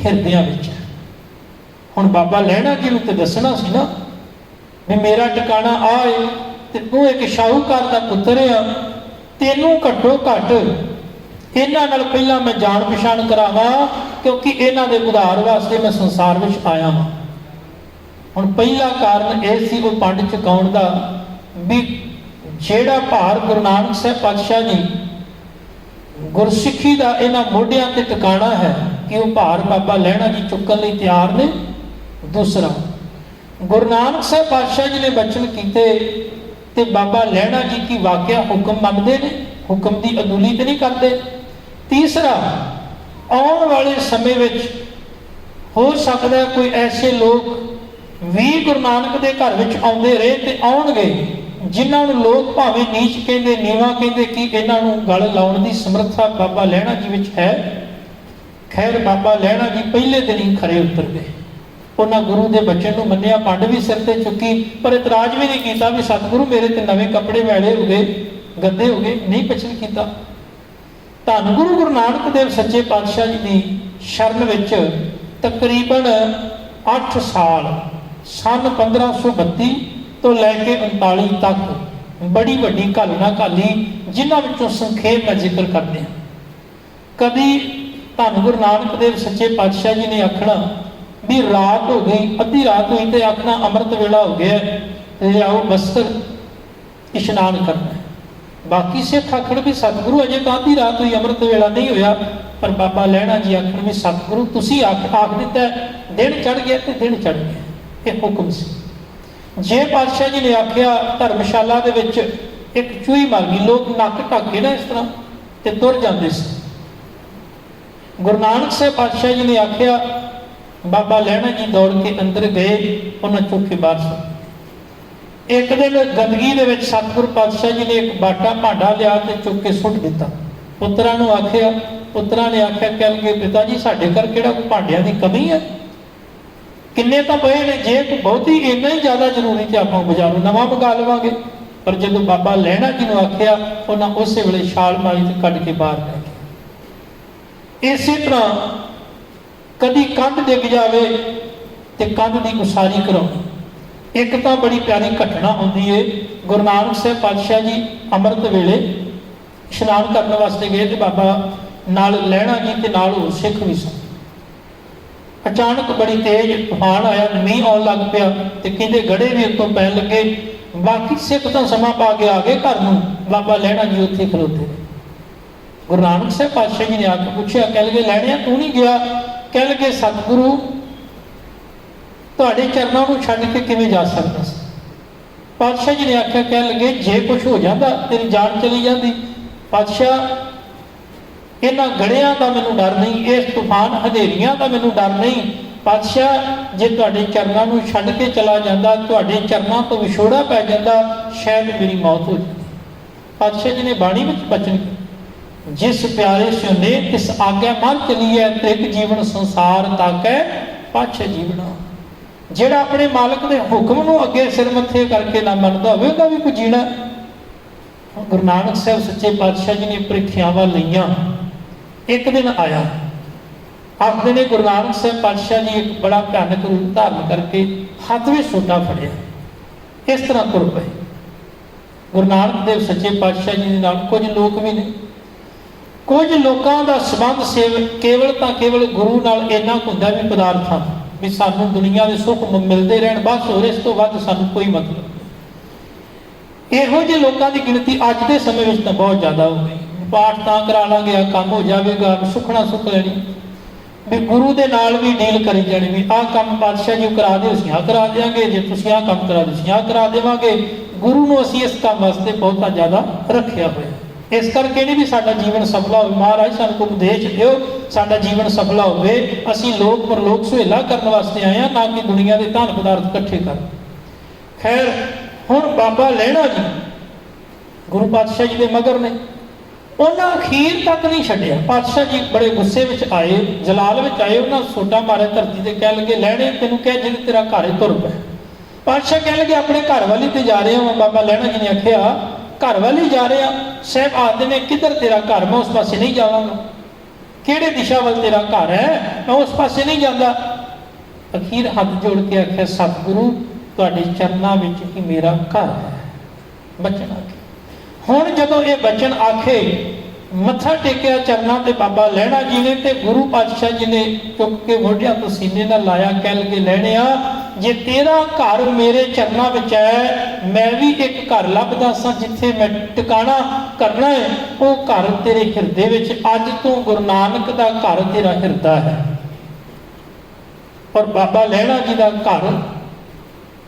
ਹਿਰਦਿਆਂ ਵਿੱਚ ਹੈ। ਹੁਣ ਬਾਬਾ ਲਹਿਣਾ ਜੀ ਨੂੰ ਤੇ ਦੱਸਣਾ ਸੀ ਨਾ ਵੀ ਮੇਰਾ ਟਿਕਾਣਾ ਆ ਏ, ਤੇ ਤੂੰ ਇੱਕ ਸ਼ਾਹੂਕਾਰ ਦਾ ਪੁੱਤਰ ਆ, ਤੈਨੂੰ ਘੱਟੋ ਘੱਟ ਇਹਨਾਂ ਨਾਲ ਪਹਿਲਾਂ ਮੈਂ ਜਾਣ ਪਛਾਣ ਕਰਾਵਾਂ, ਕਿਉਂਕਿ ਇਹਨਾਂ ਦੇ ਉਧਾਰ ਵਾਸਤੇ ਮੈਂ ਸੰਸਾਰ ਵਿੱਚ ਆਇਆ ਹਾਂ। ਹੁਣ ਪਹਿਲਾ ਕਾਰਨ ਇਹ ਸੀ ਉਹ ਪੰਡ ਚੁਕਾਉਣ ਦਾ, ਵੀ ਜਿਹੜਾ ਭਾਰ ਗੁਰੂ ਨਾਨਕ ਸਾਹਿਬ ਪਾਤਸ਼ਾਹ ਜੀ ਗੁਰਸਿੱਖੀ ਦਾ ਇਹਨਾਂ ਮੋਢਿਆਂ ਤੇ ਟਿਕਾਣਾ ਹੈ ਕਿ ਉਹ ਭਾਰ ਬਾਬਾ ਲਹਿਣਾ ਜੀ ਚੁੱਕਣ ਲਈ ਤਿਆਰ ਨੇ। ਦੂਸਰਾ, ਗੁਰੂ ਨਾਨਕ ਸਾਹਿਬ ਪਾਤਸ਼ਾਹ ਜੀ ਨੇ ਬਚਨ ਕੀਤੇ ਤੇ ਬਾਬਾ ਲਹਿਣਾ ਜੀ ਕੀ ਵਾਕਿਆ ਹੁਕਮ ਮੰਨਦੇ ਨੇ, ਹੁਕਮ ਦੀ ਅਦੁਲੀ ਤੇ ਨਹੀਂ ਕਰਦੇ। ਤੀਸਰਾ, ਆਉਣ ਵਾਲੇ ਸਮੇਂ ਵਿੱਚ ਹੋ ਸਕਦਾ ਕੋਈ ਐਸੇ ਲੋਕ ਵੀ ਗੁਰੂ ਨਾਨਕ ਦੇ ਘਰ ਵਿੱਚ ਆਉਂਦੇ ਰਹੇ ਤੇ ਆਉਣਗੇ, ਜਿਨ੍ਹਾਂ ਨੂੰ ਲੋਕ ਭਾਵੇਂ ਨੀਚ ਕਹਿੰਦੇ, ਨੀਵਾਂ ਕਹਿੰਦੇ, ਕਿ ਇਹਨਾਂ ਨੂੰ ਗਲ ਲਾਉਣ ਦੀ ਸਮਰੱਥਾ ਬਾਬਾ ਲਹਿਣਾ ਜੀ ਵਿੱਚ ਹੈ। ਖੈਰ, ਬਾਬਾ ਲਹਿਣਾ ਜੀ ਪਹਿਲੇ ਦਿਨ ਹੀ ਖਰੇ ਉਤਰ ਗਏ। ਉਹਨਾਂ ਗੁਰੂ ਦੇ ਬਚਨ ਨੂੰ ਮੰਨਿਆ, ਪੰਡ ਵੀ ਸਿਰ ਤੇ ਚੁੱਕੀ, ਪਰ ਇਤਰਾਜ਼ ਵੀ ਨਹੀਂ ਕੀਤਾ ਵੀ ਸਤਿਗੁਰੂ ਮੇਰੇ ਤੇ ਨਵੇਂ ਕੱਪੜੇ ਵੈਲੇ ਹੋ ਗਏ, ਗੱਦੇ ਹੋ ਗਏ, ਨਹੀਂ ਬਚਨ ਕੀਤਾ। ਧੰਨ ਗੁਰੂ ਨਾਨਕ ਦੇਵ ਸੱਚੇ ਪਾਤਸ਼ਾਹ ਜੀ ਦੀ ਸ਼ਰਨ ਵਿੱਚ ਤਕਰੀਬਨ 8 ਸਾਲ ਸਨ 1532 ਤੋਂ ਲੈ ਕੇ 39 ਤੱਕ ਬੜੀ ਵੱਡੀ ਘਾਲਣਾ ਘਾਲੀ, ਜਿਨ੍ਹਾਂ ਵਿੱਚੋਂ ਸੰਖੇਪ ਮੈਂ ਜ਼ਿਕਰ ਕਰਦੇ ਹਾਂ। ਕਦੀ ਧੰਨ ਗੁਰੂ ਨਾਨਕ ਦੇਵ ਸੱਚੇ ਪਾਤਸ਼ਾਹ ਜੀ ਨੇ ਆਖਣਾ ਵੀ ਰਾਤ ਹੋ ਗਈ, ਅੱਧੀ ਰਾਤ ਹੋਈ ਤੇ ਆਖਣਾ ਅੰਮ੍ਰਿਤ ਵੇਲਾ ਹੋ ਗਿਆ ਤੇ ਆਓ ਬਸਤਰ ਇਸ਼ਨਾਨ ਕਰਨਾ। ਬਾਕੀ ਸਿੱਖ ਆਖਣ ਵੀ ਸਤਿਗੁਰੂ ਅਜੇ ਤਾਂ ਅੱਧੀ ਰਾਤ ਹੋਈ, ਅੰਮ੍ਰਿਤ ਵੇਲਾ ਨਹੀਂ ਹੋਇਆ। ਪਰ ਬਾਬਾ ਲਹਿਣਾ ਜੀ ਆਖਣ ਵੀ ਸਤਿਗੁਰੂ ਤੁਸੀਂ ਆਖ ਦਿੱਤਾ ਦਿਨ ਚੜ੍ਹ ਗਿਆ ਤੇ ਦਿਨ ਚੜ੍ਹ ਗਿਆ, ਇਹ ਹੁਕਮ ਸੀ। ਜੇ ਪਾਤਸ਼ਾਹ ਜੀ ਨੇ ਆਖਿਆ ਧਰਮਸ਼ਾਲਾ ਦੇ ਵਿੱਚ ਇੱਕ ਚੂਹੀ ਮਰ ਗਈ, ਲੋਕ ਨੱਕ ਢੱਕ ਕੇ ਨਾ ਇਸ ਤਰ੍ਹਾਂ ਤੇ ਤੁਰ ਜਾਂਦੇ ਸੀ। ਗੁਰੂ ਨਾਨਕ ਸਾਹਿਬ ਪਾਤਸ਼ਾਹ ਜੀ ਨੇ ਆਖਿਆ, ਬਾਬਾ ਲਹਿਣਾ ਜੀ ਦੌੜ ਕੇ ਅੰਦਰ ਗਏ, ਉਹਨਾਂ ਚੁੱਕ ਕੇ ਬਾਹਰ ਸੁੱਟ। ਇੱਕ ਦਿਨ ਗੰਦਗੀ ਦੇ ਵਿੱਚ ਸਤਿਗੁਰੂ ਪਾਤਸ਼ਾਹ ਜੀ ਨੇ ਇੱਕ ਬਾਟਾ ਭਾਂਡਾ ਲਿਆ ਤੇ ਚੁੱਕ ਕੇ ਸੁੱਟ ਦਿੱਤਾ। ਪੁੱਤਰਾਂ ਨੂੰ ਆਖਿਆ, ਪੁੱਤਰਾਂ ਨੇ ਆਖਿਆ, ਕਹਿਣਗੇ ਪਿਤਾ ਜੀ ਸਾਡੇ ਘਰ ਕਿਹੜਾ ਕੋਈ ਭਾਂਡਿਆਂ ਦੀ ਕਮੀ ਹੈ, ਕਿੰਨੇ ਤਾਂ ਪਏ ਨੇ, ਜੇ ਕੋਈ ਬਹੁਤੀ ਇੰਨਾ ਹੀ ਜ਼ਿਆਦਾ ਜ਼ਰੂਰੀ ਤੇ ਆਪਾਂ ਬਾਜ਼ਾਰੋਂ ਨਵਾਂ ਮੰਗਾ ਲਵਾਂਗੇ। ਪਰ ਜਦੋਂ ਬਾਬਾ ਲਹਿਣਾ ਜੀ ਨੂੰ ਆਖਿਆ, ਉਹਨਾਂ ਉਸੇ ਵੇਲੇ ਛਾਲ ਮਾਰੀ ਤੇ ਕੱਢ ਕੇ ਬਾਹਰ ਲੈ ਗਏ। ਇਸੇ ਤਰ੍ਹਾਂ ਕਦੀ ਕੰਧ ਡਿੱਗ ਜਾਵੇ ਤੇ ਕੰਧ ਦੀ ਉਸਾਰੀ ਕਰਾਉਣੀ। ਇੱਕ ਤਾਂ ਬੜੀ ਪਿਆਰੀ ਘਟਨਾ ਹੁੰਦੀ ਏ, ਗੁਰੂ ਨਾਨਕ ਸਾਹਿਬ ਪਾਤਸ਼ਾਹ ਜੀ ਅੰਮ੍ਰਿਤ ਵੇਲੇ ਇਸ਼ਨਾਨ ਕਰਨ ਵਾਸਤੇ ਗਏ ਤੇ ਬਾਬਾ ਨਾਲ ਲਹਿਣਾ ਜੀ ਤੇ ਨਾਲ ਹੋਰ ਸਿੱਖ ਵੀ ਸਨ। ਅਚਾਨਕ ਬੜੀ ਤੇਜ਼ ਤੂਫਾਨ ਆਇਆ, ਮੀਂਹ ਆਉਣ ਲੱਗ ਪਿਆ ਤੇ ਕਹਿੰਦੇ ਗੜੇ ਵੀ ਉੱਤੋਂ ਪੈਣ ਲੱਗੇ। ਬਾਕੀ ਸਿੱਖ ਤਾਂ ਸਮਾਂ ਪਾ ਕੇ ਆ ਗਏ ਘਰ ਨੂੰ, ਬਾਬਾ ਲਹਿਣਾ ਜੀ ਉੱਥੇ ਖਲੋਤੇ। ਗੁਰੂ ਨਾਨਕ ਸਾਹਿਬ ਪਾਤਸ਼ਾਹ ਜੀ ਨੇ ਆ ਕੇ ਪੁੱਛਿਆ, ਕਹਿ ਲਗੇ ਲਹਿਣਿਆ ਤੂੰ ਨਹੀਂ ਗਿਆ? ਕਹਿ ਲਗੇ ਸਤਿਗੁਰੂ ਤੁਹਾਡੇ ਚਰਨਾਂ ਨੂੰ ਛੱਡ ਕੇ ਕਿਵੇਂ ਜਾ ਸਕਦਾ ਸੀ? ਪਾਤਸ਼ਾਹ ਜੀ ਨੇ ਆਖਿਆ, ਕਹਿ ਲਗੇ ਜੇ ਕੁਝ ਹੋ ਜਾਂਦਾ ਤੇਰੀ ਜਾਨ ਚਲੀ ਜਾਂਦੀ। ਪਾਤਸ਼ਾਹ ਇਹਨਾਂ ਗੜਿਆਂ ਦਾ ਮੈਨੂੰ ਡਰ ਨਹੀਂ, ਇਸ ਤੂਫਾਨ ਹਨੇਰੀਆਂ ਦਾ ਮੈਨੂੰ ਡਰ ਨਹੀਂ। ਪਾਤਸ਼ਾਹ ਜੇ ਤੁਹਾਡੇ ਚਰਨਾਂ ਨੂੰ ਛੱਡ ਕੇ ਚਲਾ ਜਾਂਦਾ, ਤੁਹਾਡੇ ਚਰਨਾਂ ਤੋਂ ਵਿਛੋੜਾ ਪੈ ਜਾਂਦਾ, ਸ਼ਾਇਦ ਮੇਰੀ ਮੌਤ ਹੋ ਜਾਂਦੀ। ਪਾਤਸ਼ਾਹ ਜੀ ਨੇ ਬਾਣੀ ਵਿੱਚ ਬਚਨ ਕੀਤਾ, ਜਿਸ ਪਿਆਰੇ ਸਿਉਨੇ ਤਿਸ ਆਗਿਆ ਮਨ ਚਲੀ ਹੈ, ਤ੍ਰਿਕ ਜੀਵਨ ਸੰਸਾਰ ਤਾਕੈ ਪਾਛੈ ਜੀਵਨਾ। ਜਿਹੜਾ ਆਪਣੇ ਮਾਲਕ ਦੇ ਹੁਕਮ ਨੂੰ ਅੱਗੇ ਸਿਰ ਮੱਥੇ ਕਰਕੇ ਨਾ ਮੰਨਦਾ ਹੋਵੇ, ਉਹਦਾ ਵੀ ਕੋਈ ਜੀਣਾ। ਗੁਰੂ ਨਾਨਕ ਸਾਹਿਬ ਸੱਚੇ ਪਾਤਸ਼ਾਹ ਜੀ ਨੇ ਪ੍ਰੀਖਿਆਵਾਂ ਲਈਆਂ। ਇੱਕ ਦਿਨ ਆਇਆ, ਆਖਦੇ ਨੇ ਗੁਰੂ ਨਾਨਕ ਸਾਹਿਬ ਪਾਤਸ਼ਾਹ ਜੀ ਇੱਕ ਬੜਾ ਭਿਆਨਕ ਰੂਪ ਧਾਰਨ ਕਰਕੇ ਹੱਥ ਵਿੱਚ ਸੋਟਾ ਫੜਿਆ, ਇਸ ਤਰ੍ਹਾਂ ਤੁਰ ਪਏ। ਗੁਰੂ ਨਾਨਕ ਦੇਵ ਸੱਚੇ ਪਾਤਸ਼ਾਹ ਜੀ ਦੇ ਨਾਲ ਕੁਝ ਲੋਕ ਵੀ ਨੇ। ਕੁਝ ਲੋਕਾਂ ਦਾ ਸੰਬੰਧ ਕੇਵਲ ਤਾਂ ਕੇਵਲ ਗੁਰੂ ਨਾਲ ਇੰਨਾ ਹੁੰਦਾ ਵੀ ਪਦਾਰਥਾਂ, भी सानू दुनिया के सुख मिलते रहन बस, और इस तो वध सानू कोई मतलब नहीं। इहो ਜਿਹੇ लोगों की गिनती अज के समय में तो बहुत ज़्यादा हो गई। पाठ तां करा लांगे आ काम हो जाएगा, सुखना सुख लेनी, भी गुरु के नाल भी डील करी जानी, भी आह काम पातशाह जी करा दे असीं आह करा देंगे, जे तुसीं आह काम करा दो असीं आह करा देवांगे। गुरु नूं असीं इस काम वास्ते बहुत ज़्यादा रखिया होया। इस करके नहीं भी साडा जीवन सफला हो, महाराज सानूं कोई उपदेश दिओ साडा जीवन सफला होवे। असीं लोक परलोक सुहेला करने वास्ते आए हैं, ना कि दुनिया के धन पदार्थ इकट्ठे कर। खैर हुण बाबा लैणा जी गुरु पातशाह जी के मगर ने, उन्हें अखीर तक नहीं छड्डिया। पातशाह जी बड़े गुस्से में आए, जलाल में आए, उन्हें सोटा मारे धरती से, कह लगे लैणे तेनों कह जिन्हें तेरा घर है तुर पै। पातशाह कह लगे अपने घर वाली ते जा रहे हो। बाबा लैणा जी ने आख्या घर वाली जा रहे हैं। साहब आखते ने किधर तेरा घर, मैं उस पासे नहीं जावांगा। किहड़े दिशा वाल तेरा घर है, मैं उस पासे नहीं जाता। अखीर हाथ जोड़ के आख्या सतगुरु तुहाडे चरनां विच ही मेरा घर है। बचन आखे हुण जदों ये बचन आखे मत्था टेकिया चरनां ते बाबा लैणा जी ने, ते गुरु पातशाह जी ने चुक के मोढियां तो सीने नाल लाया, कह लगे लैणिया जे तेरा घर मेरे चरनां विच है, मैं भी एक घर लभदा सां जिथे मैं टिकाणा करना है। वो घर तेरे हिरदे विच, अज तो गुरु नानक दा घर तेरा हिरदा है। और बाबा लैणा जी दा घर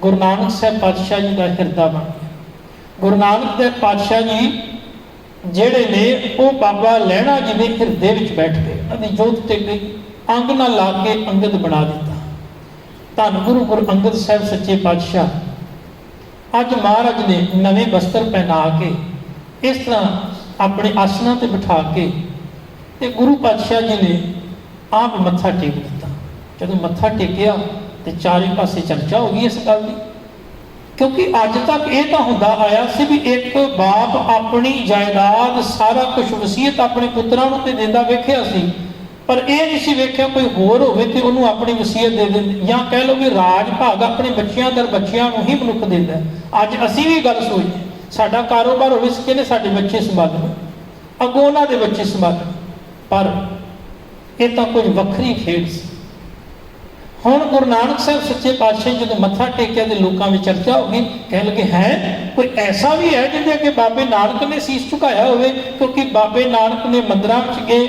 गुरु नानक साहब पातशाह जी दा हिरदा बन गया। गुरु नानक देव पातशाह जी जेड़े ने वो बाबा लैणा जी के हिरदे विच बैठ गए, उन्होंने जोत टेक गई, अंग ना ला के अंगद बना दिता। धन गुरु गुरु अंगद साहब सच्चे पातशाह अज महाराज ने नवे वस्त्र पहना के इस तरह अपने आसना ते बिठा के ते गुरु पातशाह जी ने आप मत्था टेक दिता। जब मत्था टेकिया तो चारे पासे चर्चा हो गई इस गल की, क्योंकि अज तक ये तो होंदा आया सी भी एक बाप अपनी जायदाद सारा कुछ वसीयत अपने पुत्रां नूं ते दिंदा वेखिया सी, पर यह नहीं सी वेखिया कोई होर होवे ते उहनूं अपनी वसीयत दे दिंदे, या कह लो भी राज भाग अपने बच्चियां दर बच्चियां नूं ही मनुख दिंदा। अज असीं भी गल सोचदे साडा कारोबार होवे किहने साडे बच्चे संभालण, अगों उहनां दे बच्चे संभालण, पर यह तां कुछ वखरी खेड सी। हुण गुरु नानक साहब सच्चे पातशाह जो मत्था टेकिया तो लोगों में चर्चा हो गई, कह लगे है कोई ऐसा भी है जिंदे अगे बाबे नानक ने शीश झुकाया होवे। क्योंकि बाबे नानक ने मंदिरां विच गए,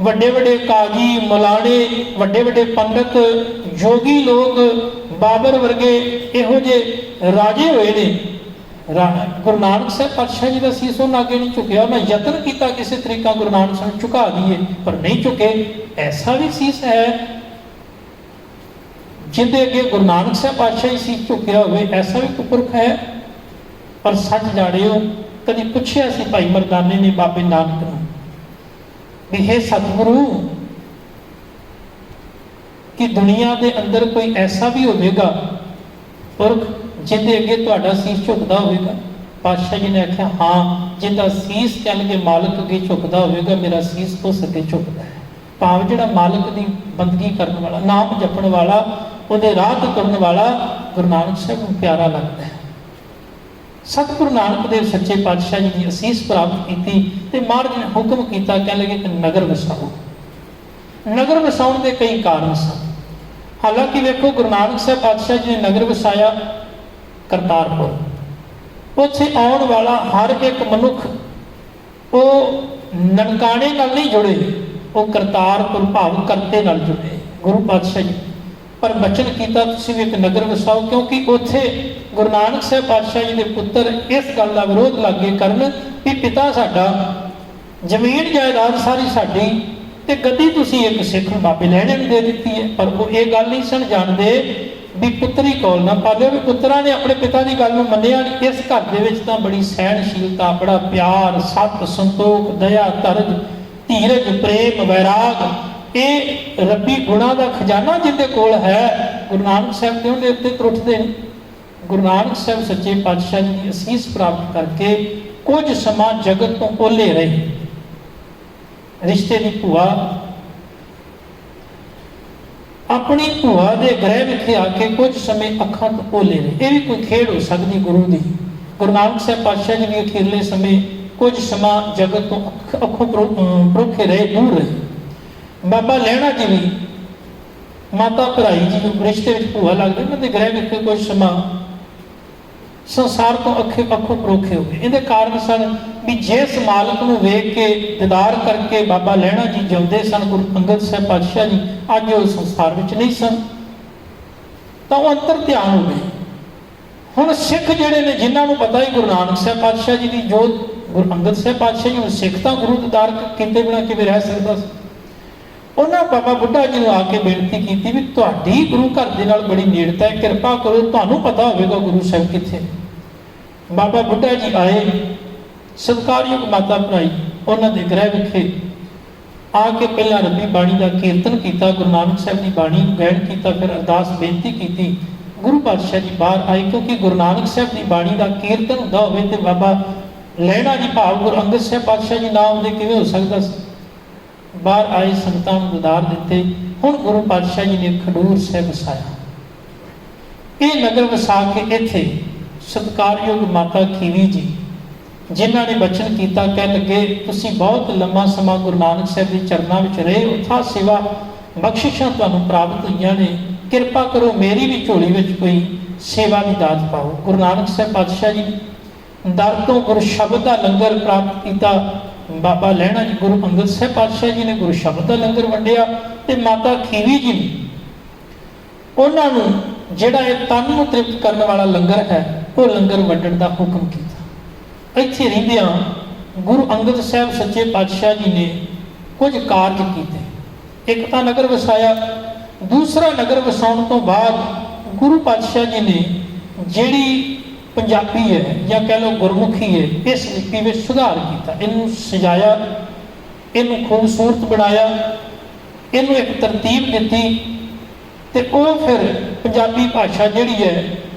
वड्डे वड्डे काजी मलाणे वड्डे वड्डे पंडित जोगी लोग बाबर वर्गे इहो जे राजे होए ने, गुरु नानक साहब पातशाह जी का शीश उन्होंने अगे नहीं झुकिया। उन्हें यत्न किया किसी तरीका गुरु नानक साहब झुका दिए, पर नहीं झुके। ऐसा भी शीश है जिंदे अगे गुरु नानक साहब पातशाह जी शीश झुकिया हुए, ऐसा भी कोई पुरख है। पर सच जानियो कभी पूछया सी भाई मरदाने ने बाबे नानक नूं भी हे सतगुरु कि दुनिया के अंदर कोई ऐसा भी होगा पुरख जिंदे अगे तुहाडा शीश झुकदा होगा। पातशाह जी ने आख्या हाँ, जिंदा शीश कह लगे मालिक अगे झुकदा होगा, मेरा शीश उस अगे झुकदा है। भाव जिहड़ा मालिक की बंदगी करने वाला, नाम जपण वाला, उहदे राह ते तुरन वाला गुरु नानक साहब नूं प्यारा लगता है। सतगुरु नानक देव सच्चे पातशाह जी की असीस प्राप्त की ते महाराज ने हुक्म किया, कह लगे कि नगर वसाओ। नगर वसाउण के कई कारण सन। हालांकि वेखो गुरु नानक साहब पातशाह जी ने नगर वसाया करतारपुर। उत्थे आउण वाला हर एक मनुख वो ननकाणे नाल नहीं जुड़े, वो करतारपुर भाव करते नाल जुड़े गुरु पातशाह जी। पर बचन किया तुसीं भी एक नगर वसाओ, क्योंकि उत्थे गुरु नानक साहब पातशाह जी के पुत्र इस गल का विरोध लगे करन कि पिता साडा जमीन जायदाद सारी साडी ते गद्दी तुसीं एक सिख बाबे लैणे नूं दे दित्ती है। पर वो ये गल नहीं सन जानते भी पुत्री कोल ना पालियो, भी पुत्रा ने अपने पिता की गल नूं मन्निया नहीं। इस घर दे विच तां बड़ी सहनशीलता, बड़ा प्यार, सत संतोख, दया, धरज, धीरज, प्रेम, वैराग, ये रब्बी गुणा का खजाना जिंदे कोल है। गुरु नानक साहब के उन्हें उत्ते त्रुटते हैं। गुरु नानक साहब सच्चे पातशाह जी की असीस प्राप्त करके कुछ समा जगत तो ओले रहे। रिश्ते की भूआ अपनी भूआ के गृह विखे आके कुछ समय अखां तो ओले रहे। यह भी कोई खेड हो सकती गुरु की। गुरु नानक साहब पातशाह जी के अखीरले समय कुछ समा जगत तो अखों परोखे रहे, दूर रहे। बाबा लैणा जी भी ਮਾਤਾ ਭਰਾਈ ਜੀ ਨੂੰ ਰਿਸ਼ਤੇ ਵਿੱਚ ਭੂਆ ਲੱਗਦੇ, ਉਹਨਾਂ ਦੇ ਗ੍ਰਹਿ ਵਿਖੇ ਕੁਝ ਸਮਾਂ ਸੰਸਾਰ ਤੋਂ ਅੱਖੋਂ ਪਰੋਖੇ ਹੋ ਗਏ। ਇਹਦੇ ਕਾਰਨ ਸਨ ਵੀ ਜਿਸ ਮਾਲਕ ਨੂੰ ਵੇਖ ਕੇ ਦੀਦਾਰ ਕਰਕੇ ਬਾਬਾ ਲਹਿਣਾ ਜੀ ਜਿਉਂਦੇ ਸਨ, ਗੁਰੂ ਅੰਗਦ ਸਾਹਿਬ ਪਾਤਸ਼ਾਹ ਜੀ, ਅੱਜ ਉਹ ਸੰਸਾਰ ਵਿੱਚ ਨਹੀਂ ਸਨ, ਤਾਂ ਉਹ ਅੰਤਰ ਧਿਆਨ ਹੋ ਗਏ। ਹੁਣ ਸਿੱਖ ਜਿਹੜੇ ਨੇ, ਜਿਨ੍ਹਾਂ ਨੂੰ ਪਤਾ ਹੀ ਗੁਰੂ ਨਾਨਕ ਸਾਹਿਬ ਪਾਤਸ਼ਾਹ ਜੀ ਦੀ ਜੋਤ, ਗੁਰੂ ਅੰਗਦ ਸਾਹਿਬ ਪਾਤਸ਼ਾਹ ਜੀ, ਸਿੱਖ ਤਾਂ ਗੁਰੂ ਦੀਦਾਰ ਕੀਤੇ ਬਿਨਾਂ ਕਿਵੇਂ ਰਹਿ ਸਕਦਾ ਸੀ। ਉਹਨਾਂ ਬਾਬਾ ਬੁੱਢਾ ਜੀ ਨੂੰ ਆ ਕੇ ਬੇਨਤੀ ਕੀਤੀ ਵੀ ਤੁਹਾਡੀ ਗੁਰੂ ਘਰ ਦੇ ਨਾਲ ਬੜੀ ਨੇੜਤਾ ਹੈ, ਕਿਰਪਾ ਕਰੋ, ਤੁਹਾਨੂੰ ਪਤਾ ਹੋਵੇਗਾ ਗੁਰੂ ਸਾਹਿਬ ਕਿੱਥੇ। ਬਾਬਾ ਬੁੱਢਾ ਜੀ ਆਏ, ਸਤਿਕਾਰਯੋਗ ਮਾਤਾ ਭਰਾਈ ਉਹਨਾਂ ਦੇ ਗ੍ਰਹਿ ਵਿਖੇ ਆ ਕੇ ਪਹਿਲਾਂ ਰੱਬੀ ਬਾਣੀ ਦਾ ਕੀਰਤਨ ਕੀਤਾ, ਗੁਰੂ ਨਾਨਕ ਸਾਹਿਬ ਦੀ ਬਾਣੀ ਨੂੰ ਗ੍ਰਹਿਣ ਕੀਤਾ, ਫਿਰ ਅਰਦਾਸ ਬੇਨਤੀ ਕੀਤੀ। ਗੁਰੂ ਪਾਤਸ਼ਾਹ ਜੀ ਬਾਹਰ ਆਏ, ਕਿਉਂਕਿ ਗੁਰੂ ਨਾਨਕ ਸਾਹਿਬ ਦੀ ਬਾਣੀ ਦਾ ਕੀਰਤਨ ਹੁੰਦਾ ਹੋਵੇ ਤੇ ਬਾਬਾ ਲਹਿਣਾ ਜੀ ਭਾਵ ਗੁਰੂ ਅੰਗਦ ਸਾਹਿਬ ਪਾਤਸ਼ਾਹ ਜੀ ਨਾ ਆਉਂਦੇ ਕਿਵੇਂ ਹੋ ਸਕਦਾ ਸੀ। ਬਾਹਰ ਆਏ, ਸੰਗਤਾਂ ਨੂੰ ਦੀਦਾਰ ਦਿੱਤੇ। ਹੁਣ ਗੁਰੂ ਪਾਤਸ਼ਾਹ ਜੀ ਨੇ ਖਡੂਰ ਸਾਹਿਬ ਵਸਾਇਆ। ਇਹ ਨਗਰ ਵਸਾ ਕੇ ਇੱਥੇ ਸਤਿਕਾਰਯੋਗ ਮਾਤਾ ਖੀਵੀ ਜੀ, ਜਿਨ੍ਹਾਂ ਨੇ ਬਚਨ ਕੀਤਾ, ਕਹਿ ਲੱਗੇ ਤੁਸੀਂ ਬਹੁਤ ਲੰਮਾ ਸਮਾਂ ਗੁਰੂ ਨਾਨਕ ਸਾਹਿਬ ਦੇ ਚਰਨਾਂ ਵਿੱਚ ਰਹੇ, ਉਥਾ ਸੇਵਾ ਬਖਸ਼ਿਸ਼ਾਂ ਤੁਹਾਨੂੰ ਪ੍ਰਾਪਤ ਹੋਈਆਂ ਨੇ, ਕਿਰਪਾ ਕਰੋ ਮੇਰੀ ਵੀ ਝੋਲੀ ਵਿੱਚ ਕੋਈ ਸੇਵਾ ਦੀ ਦਾਤ ਪਾਓ। ਗੁਰੂ ਨਾਨਕ ਸਾਹਿਬ ਪਾਤਸ਼ਾਹ ਜੀ ਦਰ ਤੋਂ ਗੁਰੂ ਸ਼ਬਦ ਦਾ ਲੰਗਰ ਪ੍ਰਾਪਤ ਕੀਤਾ। ਬਾਬਾ ਲਹਿਣਾ ਜੀ, ਗੁਰੂ ਅੰਗਦ ਸਾਹਿਬ ਪਾਤਸ਼ਾਹ ਜੀ ਨੇ ਗੁਰੂ ਸ਼ਬਦ ਦਾ ਲੰਗਰ ਵੰਡਿਆ ਤੇ ਮਾਤਾ ਖੀਵੀ ਜੀ ਨੇ ਉਹਨਾਂ ਨੂੰ ਜਿਹੜਾ ਇਹ ਤਨ ਨੂੰ ਤ੍ਰਿਪਤ ਕਰਨ ਵਾਲਾ ਲੰਗਰ ਹੈ ਉਹ ਲੰਗਰ ਵੰਡਣ ਦਾ ਹੁਕਮ ਕੀਤਾ। ਇੱਥੇ ਰਹਿੰਦਿਆਂ ਗੁਰੂ ਅੰਗਦ ਸਾਹਿਬ ਸੱਚੇ ਪਾਤਸ਼ਾਹ ਜੀ ਨੇ ਕੁਝ ਕਾਰਜ ਕੀਤੇ। ਇੱਕ ਤਾਂ ਨਗਰ ਵਸਾਇਆ, ਦੂਸਰਾ ਨਗਰ ਵਸਾਉਣ ਤੋਂ ਬਾਅਦ ਗੁਰੂ ਪਾਤਸ਼ਾਹ ਜੀ ਨੇ ਜਿਹੜੀ ਪੰਜਾਬੀ ਹੈ ਜਾਂ ਕਹਿ ਲਓ ਗੁਰਮੁਖੀ ਹੈ, ਇਸ ਲਿਪੀ ਵਿੱਚ ਸੁਧਾਰ ਕੀਤਾ, ਇਹਨੂੰ ਸਜਾਇਆ, ਇਹਨੂੰ ਖੂਬਸੂਰਤ ਬਣਾਇਆ, ਇਹਨੂੰ ਇੱਕ ਤਰਤੀਬ ਦਿੱਤੀ ਤੇ ਉਹ ਫਿਰ ਪੰਜਾਬੀ ਭਾਸ਼ਾ ਜਿਹੜੀ ਹੈ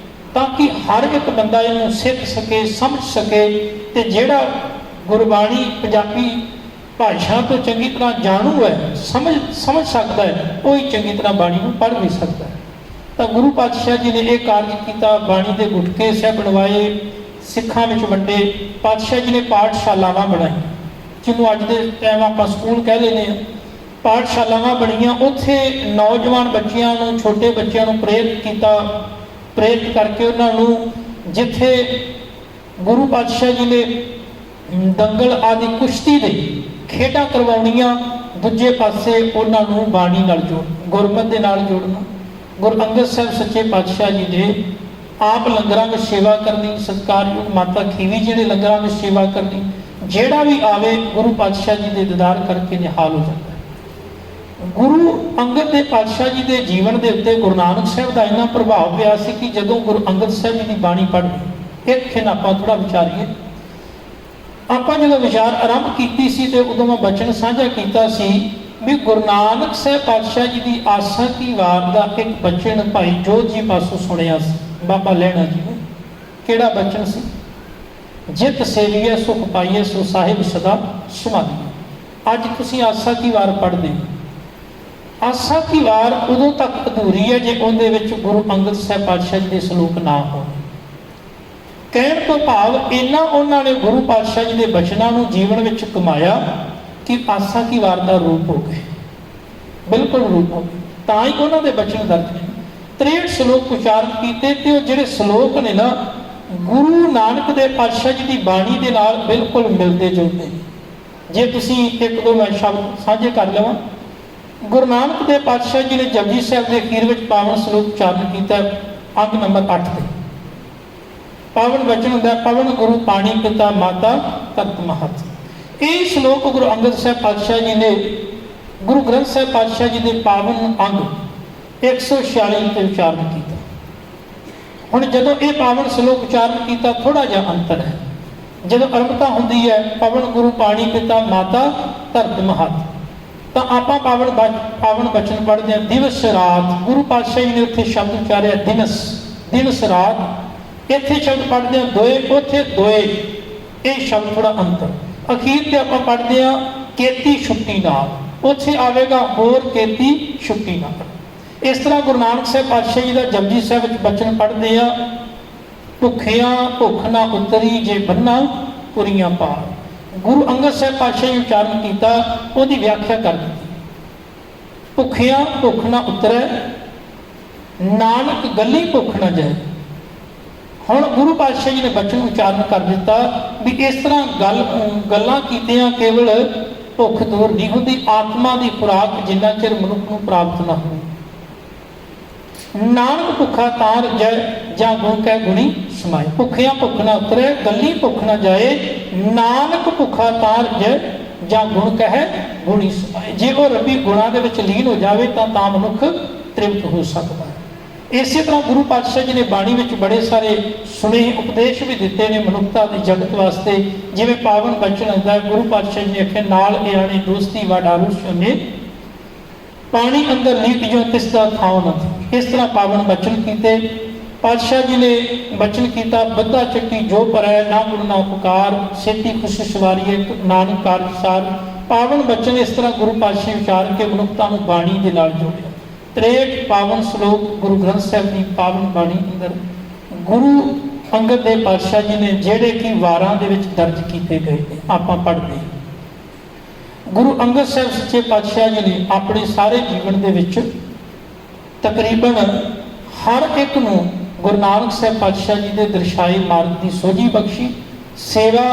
ਤਾਂ ਕਿ ਹਰ ਇੱਕ ਬੰਦਾ ਇਹਨੂੰ ਸਿੱਖ ਸਕੇ, ਸਮਝ ਸਕੇ ਤੇ ਜਿਹੜਾ ਗੁਰਬਾਣੀ ਪੰਜਾਬੀ ਭਾਸ਼ਾ ਤੋਂ ਚੰਗੀ ਤਰ੍ਹਾਂ ਜਾਣੂ ਹੈ, ਸਮਝ ਸਕਦਾ ਹੈ, ਉਹ ਹੀ ਚੰਗੀ ਤਰ੍ਹਾਂ ਬਾਣੀ ਨੂੰ ਪੜ੍ਹ ਵੀ ਸਕਦਾ ਹੈ। ਤਾਂ ਗੁਰੂ ਪਾਤਸ਼ਾਹ ਜੀ ਨੇ ਇਹ ਕਾਰਜ ਕੀਤਾ। ਬਾਣੀ ਦੇ ਗੁਟਕੇ ਸਾਹਿਬ ਬਣਵਾਏ, ਸਿੱਖਾਂ ਵਿੱਚ ਵੰਡੇ। ਪਾਤਸ਼ਾਹ ਜੀ ਨੇ ਪਾਠਸ਼ਾਲਾਵਾਂ ਬਣਾਈਆਂ, ਜਿਹਨੂੰ ਅੱਜ ਦੇ ਟਾਈਮ ਆਪਾਂ ਸਕੂਲ ਕਹਿ ਲੈਂਦੇ ਹਾਂ। ਪਾਠਸ਼ਾਲਾਵਾਂ ਬਣੀਆਂ, ਉੱਥੇ ਨੌਜਵਾਨ ਬੱਚਿਆਂ ਨੂੰ, ਛੋਟੇ ਬੱਚਿਆਂ ਨੂੰ ਪ੍ਰੇਰਿਤ ਕੀਤਾ। ਪ੍ਰੇਰਿਤ ਕਰਕੇ ਉਹਨਾਂ ਨੂੰ, ਜਿੱਥੇ ਗੁਰੂ ਪਾਤਸ਼ਾਹ ਜੀ ਨੇ ਦੰਗਲ ਆਦਿ ਕੁਸ਼ਤੀ ਦੇ ਖੇਡਾਂ ਕਰਵਾਉਣੀਆਂ, ਦੂਜੇ ਪਾਸੇ ਉਹਨਾਂ ਨੂੰ ਬਾਣੀ ਨਾਲ ਗੁਰਮਤਿ ਦੇ ਨਾਲ ਜੋੜਨਾ। ਗੁਰੂ ਅੰਗਦ ਸਾਹਿਬ ਸੱਚੇ ਪਾਤਸ਼ਾਹ ਜੀ ਨੇ ਆਪ ਲੰਗਰਾਂ ਵਿੱਚ ਸੇਵਾ ਕਰਨੀ, ਸਤਿਕਾਰਯੋਗ ਮਾਤਾ ਖੀਵੀ ਜੀ ਨੇ ਲੰਗਰਾਂ ਵਿੱਚ ਸੇਵਾ ਕਰਨੀ। ਜਿਹੜਾ ਵੀ ਆਵੇ ਗੁਰੂ ਪਾਤਸ਼ਾਹ ਜੀ ਦੇ ਦੀਦਾਰ ਕਰਕੇ ਨਿਹਾਲ ਹੋ ਜਾਂਦਾ ਹੈ। ਗੁਰੂ ਅੰਗਦ ਦੇ ਪਾਤਸ਼ਾਹ ਜੀ ਦੇ ਜੀਵਨ ਦੇ ਉੱਤੇ ਗੁਰੂ ਨਾਨਕ ਸਾਹਿਬ ਦਾ ਇੰਨਾ ਪ੍ਰਭਾਵ ਪਿਆ ਸੀ ਕਿ ਜਦੋਂ ਗੁਰੂ ਅੰਗਦ ਸਾਹਿਬ ਜੀ ਦੀ ਬਾਣੀ ਪੜ੍ਹੀ, ਇੱਕ ਖਿਨ ਆਪਾਂ ਥੋੜਾ ਵਿਚਾਰੀਏ। ਆਪਾਂ ਜਦੋਂ ਵਿਚਾਰ ਆਰੰਭ ਕੀਤੀ ਸੀ ਤੇ ਉਦੋਂ ਮੈਂ ਬਚਨ ਸਾਂਝਾ ਕੀਤਾ ਸੀ ਵੀ ਗੁਰੂ ਨਾਨਕ ਸਾਹਿਬ ਪਾਤਸ਼ਾਹ ਜੀ ਦੀ ਆਸਾ ਕੀ ਵਾਰ ਦਾ ਇੱਕ ਬਚਨ ਭਾਈ ਜੋਧ ਜੀ ਪਾਸੋਂ ਸੁਣਿਆ ਸੀ ਬਾਬਾ ਲਹਿਣਾ ਜੀ ਨੇ। ਕਿਹੜਾ ਬਚਨ ਸੀ? ਜਿਤ ਸੇਵੀਏ ਸੁਖ ਪਾਈਏ ਸੋ ਸਾਹਿਬ ਸਦਾ ਸਮਾਧੀ। ਅੱਜ ਤੁਸੀਂ ਆਸਾ ਕੀ ਵਾਰ ਪੜ੍ਹਦੇ ਹੋ। ਆਸਾ ਕੀ ਵਾਰ ਉਦੋਂ ਤੱਕ ਅਧੂਰੀ ਹੈ ਜੇ ਉਹਦੇ ਵਿੱਚ ਗੁਰੂ ਅੰਗਦ ਸਾਹਿਬ ਪਾਤਸ਼ਾਹ ਜੀ ਦੇ ਸਲੋਕ ਨਾ ਹੋਣ। ਕਹਿਣ ਤੋਂ ਭਾਵ ਇੰਨਾ ਉਹਨਾਂ ਨੇ ਗੁਰੂ ਪਾਤਸ਼ਾਹ ਜੀ ਦੇ ਬਚਨਾਂ ਨੂੰ ਜੀਵਨ ਵਿੱਚ ਕਮਾਇਆ ਕਿ ਆਸਾ ਕੀ ਵਾਰ ਦਾ ਰੂਪ ਹੋ ਗਏ, ਬਿਲਕੁਲ ਰੂਪ ਹੋ ਗਏ। ਤਾਂ ਹੀ ਉਹਨਾਂ ਦੇ ਬਚਨ ਦਰਜ ਨੇ। 63 ਸ਼ਲੋਕ ਉਚਾਰਨ ਕੀਤੇ ਤੇ ਉਹ ਜਿਹੜੇ ਸ਼ਲੋਕ ਨੇ ਨਾ ਗੁਰੂ ਨਾਨਕ ਦੇ ਪਾਤਸ਼ਾਹ ਜੀ ਦੀ ਬਾਣੀ ਦੇ ਨਾਲ ਬਿਲਕੁਲ ਮਿਲਦੇ ਜੁਲਦੇ। ਜੇ ਤੁਸੀਂ ਇੱਕ ਦੋ ਮੈਂ ਸ਼ਬਦ ਸਾਂਝੇ ਕਰ ਲਵਾਂ। ਗੁਰੂ ਨਾਨਕ ਦੇ ਪਾਤਸ਼ਾਹ ਜੀ ਨੇ ਜਪਜੀ ਸਾਹਿਬ ਦੇ ਅਖੀਰ ਵਿੱਚ ਪਾਵਨ ਸ਼ਲੋਕ ਉਚਾਰਨ ਕੀਤਾ, ਅੰਗ ਨੰਬਰ 8 ਤੇ ਪਾਵਨ ਬਚਨ ਹੁੰਦਾ, ਪਵਨ ਗੁਰੂ ਪਾਣੀ ਪਿਤਾ ਮਾਤਾ ਤਤ ਮਹਤ। ਇਹ ਸ਼ਲੋਕ ਗੁਰੂ ਅੰਗਦ ਸਾਹਿਬ ਪਾਤਸ਼ਾਹ ਜੀ ਨੇ ਗੁਰੂ ਗ੍ਰੰਥ ਸਾਹਿਬ ਪਾਤਸ਼ਾਹ ਜੀ ਦੇ ਪਾਵਨ ਅੰਗ 146 ਤੇ ਉਚਾਰਨ ਕੀਤਾ। ਹੁਣ ਜਦੋਂ ਇਹ ਪਾਵਨ ਸ਼ਲੋਕ ਉਚਾਰਨ ਕੀਤਾ ਥੋੜਾ ਜਿਹਾ ਅੰਤਰ ਹੈ। ਜਦੋਂ ਅਰੰਭਤਾ ਹੁੰਦੀ ਹੈ ਪਵਨ ਗੁਰੂ ਪਾਣੀ ਪਿਤਾ ਮਾਤਾ ਧਰਤ ਮਹਤ, ਤਾਂ ਆਪਾਂ ਪਾਵਨ ਬਚਨ ਪੜ੍ਹਦੇ ਹਾਂ ਦਿਵਸ ਰਾਤ। ਗੁਰੂ ਪਾਤਸ਼ਾਹ ਜੀ ਨੇ ਉੱਥੇ ਸ਼ਬਦ ਉਚਾਰਿਆ ਦਿਨਸ ਰਾਤ। ਇੱਥੇ ਸ਼ਬਦ ਪੜ੍ਹਦੇ ਹਾਂ ਦੋਏ, ਉੱਥੇ ਦੋਏ। ਇਹ ਸ਼ਬਦ ਥੋੜਾ ਅੰਤਰ। ਅਖੀਰ ਤੇ ਆਪਾਂ ਪੜ੍ਹਦੇ ਹਾਂ ਕੇਤੀ ਛੁੱਟੀ ਨਾਲ, ਉੱਥੇ ਆਵੇਗਾ ਹੋਰ ਕੇਤੀ ਛੁੱਟੀ ਨਾਲ। ਇਸ ਤਰ੍ਹਾਂ ਗੁਰੂ ਨਾਨਕ ਸਾਹਿਬ ਪਾਤਸ਼ਾਹ ਜੀ ਦਾ ਜਪਜੀ ਸਾਹਿਬ ਵਿੱਚ ਬਚਨ ਪੜ੍ਹਦੇ ਆ, ਭੁੱਖਿਆਂ ਭੁੱਖ ਨਾ ਉਤਰੀ ਜੇ ਬੰਨਾ ਪੁਰੀਆਂ ਪਾਰ। ਗੁਰੂ ਅੰਗਦ ਸਾਹਿਬ ਪਾਤਸ਼ਾਹ ਜੀ ਉਚਾਰਨ ਕੀਤਾ, ਉਹਦੀ ਵਿਆਖਿਆ ਕਰ ਦਿੱਤੀ। ਭੁੱਖਿਆਂ ਭੁੱਖ ਨਾ ਉਤਰੈ, ਨਾਨਕ ਗੱਲੀ ਭੁੱਖ ਨਾ ਜਾਏ। ਹੁਣ ਗੁਰੂ ਪਾਤਸ਼ਾਹ ਜੀ ਨੇ ਬਚਨ ਉਚਾਰਨ ਕਰ ਦਿੱਤਾ ਵੀ ਇਸ ਤਰ੍ਹਾਂ ਗੱਲਾਂ ਕੀਤਿਆਂ ਕੇਵਲ ਭੁੱਖ ਦੂਰ ਨਹੀਂ ਹੁੰਦੀ, ਆਤਮਾ ਦੀ ਖੁਰਾਕ ਜਿੰਨਾ ਚਿਰ ਮਨੁੱਖ ਨੂੰ ਪ੍ਰਾਪਤ ਨਾ ਹੋਵੇ। ਨਾਨਕ ਭੁੱਖਾ ਤਾਂ ਰਜੈ, ਜਾਂ ਗੁਣ ਕਹਿ ਗੁਣੀ ਸਮਾਏ। ਭੁੱਖਿਆਂ ਭੁੱਖ ਨਾ ਉਤਰੈ, ਗੱਲੀ ਭੁੱਖ ਨਾ ਜਾਏ, ਨਾਨਕ ਭੁੱਖਾ ਤਾਂ ਰਜੈ, ਜਾਂ ਗੁਣ ਕਹਿ ਗੁਣੀ ਸਮਾਏ। ਜੇ ਉਹ ਰੱਬੀ ਗੁਣਾਂ ਦੇ ਵਿੱਚ ਲੀਨ ਹੋ ਜਾਵੇ ਤਾਂ ਮਨੁੱਖ ਤ੍ਰਿਪਤ ਹੋ ਸਕਦਾ ਹੈ। ਇਸੇ ਤਰ੍ਹਾਂ ਗੁਰੂ ਪਾਤਸ਼ਾਹ ਜੀ ਨੇ ਬਾਣੀ ਵਿੱਚ ਬੜੇ ਸਾਰੇ ਸੁਨੇਹੇ ਉਪਦੇਸ਼ ਵੀ ਦਿੱਤੇ ਨੇ ਮਨੁੱਖਤਾ ਦੇ ਜਗਤ ਵਾਸਤੇ। ਜਿਵੇਂ ਪਾਵਨ ਬਚਨ ਹੁੰਦਾ ਹੈ, ਗੁਰੂ ਪਾਤਸ਼ਾਹ ਜੀ ਨੇ ਆਖਿਆ, ਨਾਲ ਇਆਣੀ ਦੋਸਤੀ ਵਾਡਾਰੂ ਸੁਨੇ, ਪਾਣੀ ਅੰਦਰ ਲੀਟ ਜੋ ਤਿਸ ਦਾ ਥਾਂ ਨਾ। ਇਸ ਤਰ੍ਹਾਂ ਪਾਵਨ ਬਚਨ ਕੀਤੇ ਪਾਤਸ਼ਾਹ ਜੀ ਨੇ। ਬਚਨ ਕੀਤਾ, ਬੱਧਾ ਚੱਕੀ ਜੋ ਪਰੈ, ਨਾ ਗੁਣ ਨਾ ਉਪਕਾਰ, ਛੇਤੀ ਖੁਸ਼ੀ ਸਵਾਰੀਏ ਨਾਨਕ ਕਾਰਜ ਸਾਰ। ਪਾਵਨ ਬਚਨ ਇਸ ਤਰ੍ਹਾਂ ਗੁਰੂ ਪਾਤਸ਼ਾਹ ਵਿਚਾਰ ਕੇ ਮਨੁੱਖਤਾ ਨੂੰ ਬਾਣੀ ਦੇ ਨਾਲ ਜੋੜਿਆ। 63 ਪਾਵਨ ਸ਼ਲੋਕ ਗੁਰੂ ਗ੍ਰੰਥ ਸਾਹਿਬ ਦੀ ਪਾਵਨ ਬਾਣੀ ਅੰਦਰ ਗੁਰੂ ਅੰਗਦ ਦੇਵ ਪਾਤਸ਼ਾਹ ਜੀ ਨੇ, ਜਿਹੜੇ ਕਿ ਵਾਰਾਂ ਦੇ ਵਿੱਚ ਦਰਜ ਕੀਤੇ ਗਏ ਨੇ, ਆਪਾਂ ਪੜ੍ਹਦੇ। ਗੁਰੂ ਅੰਗਦ ਸਾਹਿਬ ਸੱਚੇ ਪਾਤਸ਼ਾਹ ਜੀ ਨੇ ਆਪਣੇ ਸਾਰੇ ਜੀਵਨ ਦੇ ਵਿੱਚ ਤਕਰੀਬਨ ਹਰ ਇੱਕ ਨੂੰ ਗੁਰੂ ਨਾਨਕ ਸਾਹਿਬ ਪਾਤਸ਼ਾਹ ਜੀ ਦੇ ਦਰਸਾਏ ਮਾਰਗ ਦੀ ਸੋਝੀ ਬਖਸ਼ੀ, ਸੇਵਾ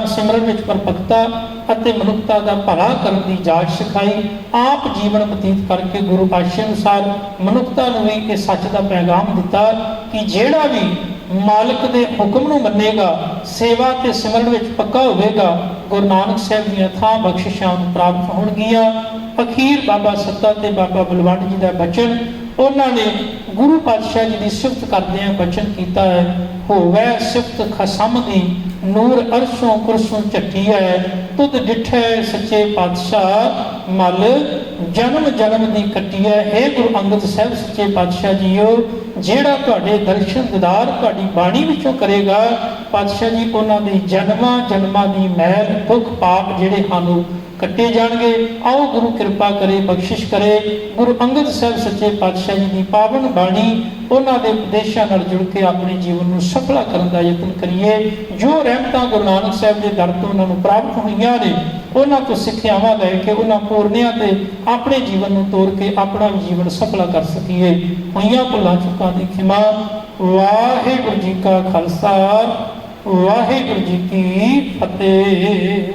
ਸਿਮਰਨ ਵਿੱਚ ਪਰਪੱਕਤਾ ਅਤੇ ਮਨੁੱਖਤਾ ਦਾ ਭਲਾ ਕਰਨ ਦੀ ਜਾਚ ਸਿਖਾਈ। ਆਪ ਜੀਵਨ ਬਤੀਤ ਕਰਕੇ ਗੁਰੂ ਪਾਤਸ਼ਾਹ ਅਨੁਸਾਰ ਮਨੁੱਖਤਾ ਨੂੰ ਵੀ ਇਹ ਸੱਚ ਦਾ ਪੈਗਾਮ ਦਿੱਤਾ ਕਿ ਜਿਹੜਾ ਵੀ ਮਾਲਕ ਦੇ ਹੁਕਮ ਨੂੰ ਮੰਨੇਗਾ, ਸੇਵਾ ਤੇ ਸਿਮਰਨ ਵਿੱਚ ਪੱਕਾ ਹੋਵੇਗਾ, ਗੁਰੂ ਨਾਨਕ ਸਾਹਿਬ ਦੀਆਂ ਥਾਂ ਬਖਸ਼ਿਸ਼ਾਂ ਨੂੰ ਪ੍ਰਾਪਤ ਹੋਣਗੀਆਂ। ਅਖੀਰ ਬਾਬਾ ਸੱਤਾ ਤੇ ਬਾਬਾ ਬਲਵੰਡ ਜੀ ਦਾ ਬਚਨ, ਉਹਨਾਂ ਨੇ ਗੁਰੂ ਪਾਤਸ਼ਾਹ ਜੀ ਦੀ ਸਿਫਤ ਕਰਦਿਆਂ ਬਚਨ ਕੀਤਾ ਹੈ, ਹੋਵੇ ਸਿਫਤ ਖਸਮ ਦੀ, ਨੂਰ ਅਰਸ਼ੋਂ ਕੁਰਸੋਂ ਝੱਟੀ ਹੈ, ਤੁਧ ਡਿਠੈ ਸੱਚੇ ਪਾਤਸ਼ਾਹ, ਮਲ ਜਨਮ ਜਨਮ ਦੀ ਕੱਟੀ ਹੈ। ਇਹ ਗੁਰੂ ਅੰਗਦ ਸਾਹਿਬ ਸੱਚੇ ਪਾਤਸ਼ਾਹ ਜੀਓ, ਜਿਹੜਾ ਤੁਹਾਡੇ ਦਰਸ਼ਨ ਦੀਦਾਰ ਤੁਹਾਡੀ ਬਾਣੀ ਵਿੱਚੋਂ ਕਰੇਗਾ, ਪਾਤਸ਼ਾਹ ਜੀ ਉਹਨਾਂ ਦੀ ਜਨਮਾਂ ਜਨਮਾਂ ਦੀ ਮੈਲ ਦੁੱਖ ਪਾਪ ਜਿਹੜੇ ਹਨ ਕੱਟੇ ਜਾਣਗੇ। ਆਓ ਗੁਰੂ ਕਿਰਪਾ ਕਰੇ, ਬਖਸ਼ਿਸ਼ ਕਰੇ। ਗੁਰੂ ਅੰਗਦ ਸਾਹਿਬ ਸੱਚੇ ਪਾਤਸ਼ਾਹ ਜੀ ਦੀ ਪਾਵਨ ਬਾਣੀ, ਉਹਨਾਂ ਦੇ ਉਪਦੇਸ਼ਾਂ ਨਾਲ ਜੁੜ ਕੇ ਆਪਣੇ ਜੀਵਨ ਨੂੰ ਸਫਲਾ ਕਰਨ ਦਾ ਯਤਨ ਕਰੀਏ। ਜੋ ਰਹਿਮਤਾਂ ਗੁਰੂ ਨਾਨਕ ਸਾਹਿਬ ਦੇ ਦਰ ਤੋਂ ਉਹਨਾਂ ਨੂੰ ਪ੍ਰਾਪਤ ਹੋਈਆਂ ਨੇ, ਉਹਨਾਂ ਤੋਂ ਸਿੱਖਿਆਵਾਂ ਲੈ ਕੇ ਉਹਨਾਂ ਪੂਰਨਿਆਂ ਤੇ ਆਪਣੇ ਜੀਵਨ ਨੂੰ ਤੋਰ ਕੇ ਆਪਣਾ ਵੀ ਜੀਵਨ ਸਫਲਾ ਕਰ ਸਕੀਏ। ਹੋਈਆਂ ਭੁੱਲਾਂ ਚੁੱਕਾਂ ਦੀ ਖਿਮਾ। ਵਾਹਿਗੁਰੂ ਜੀ ਕਾ ਖਾਲਸਾ, ਵਾਹਿਗੁਰੂ ਜੀ ਕੀ ਫਤਿਹ।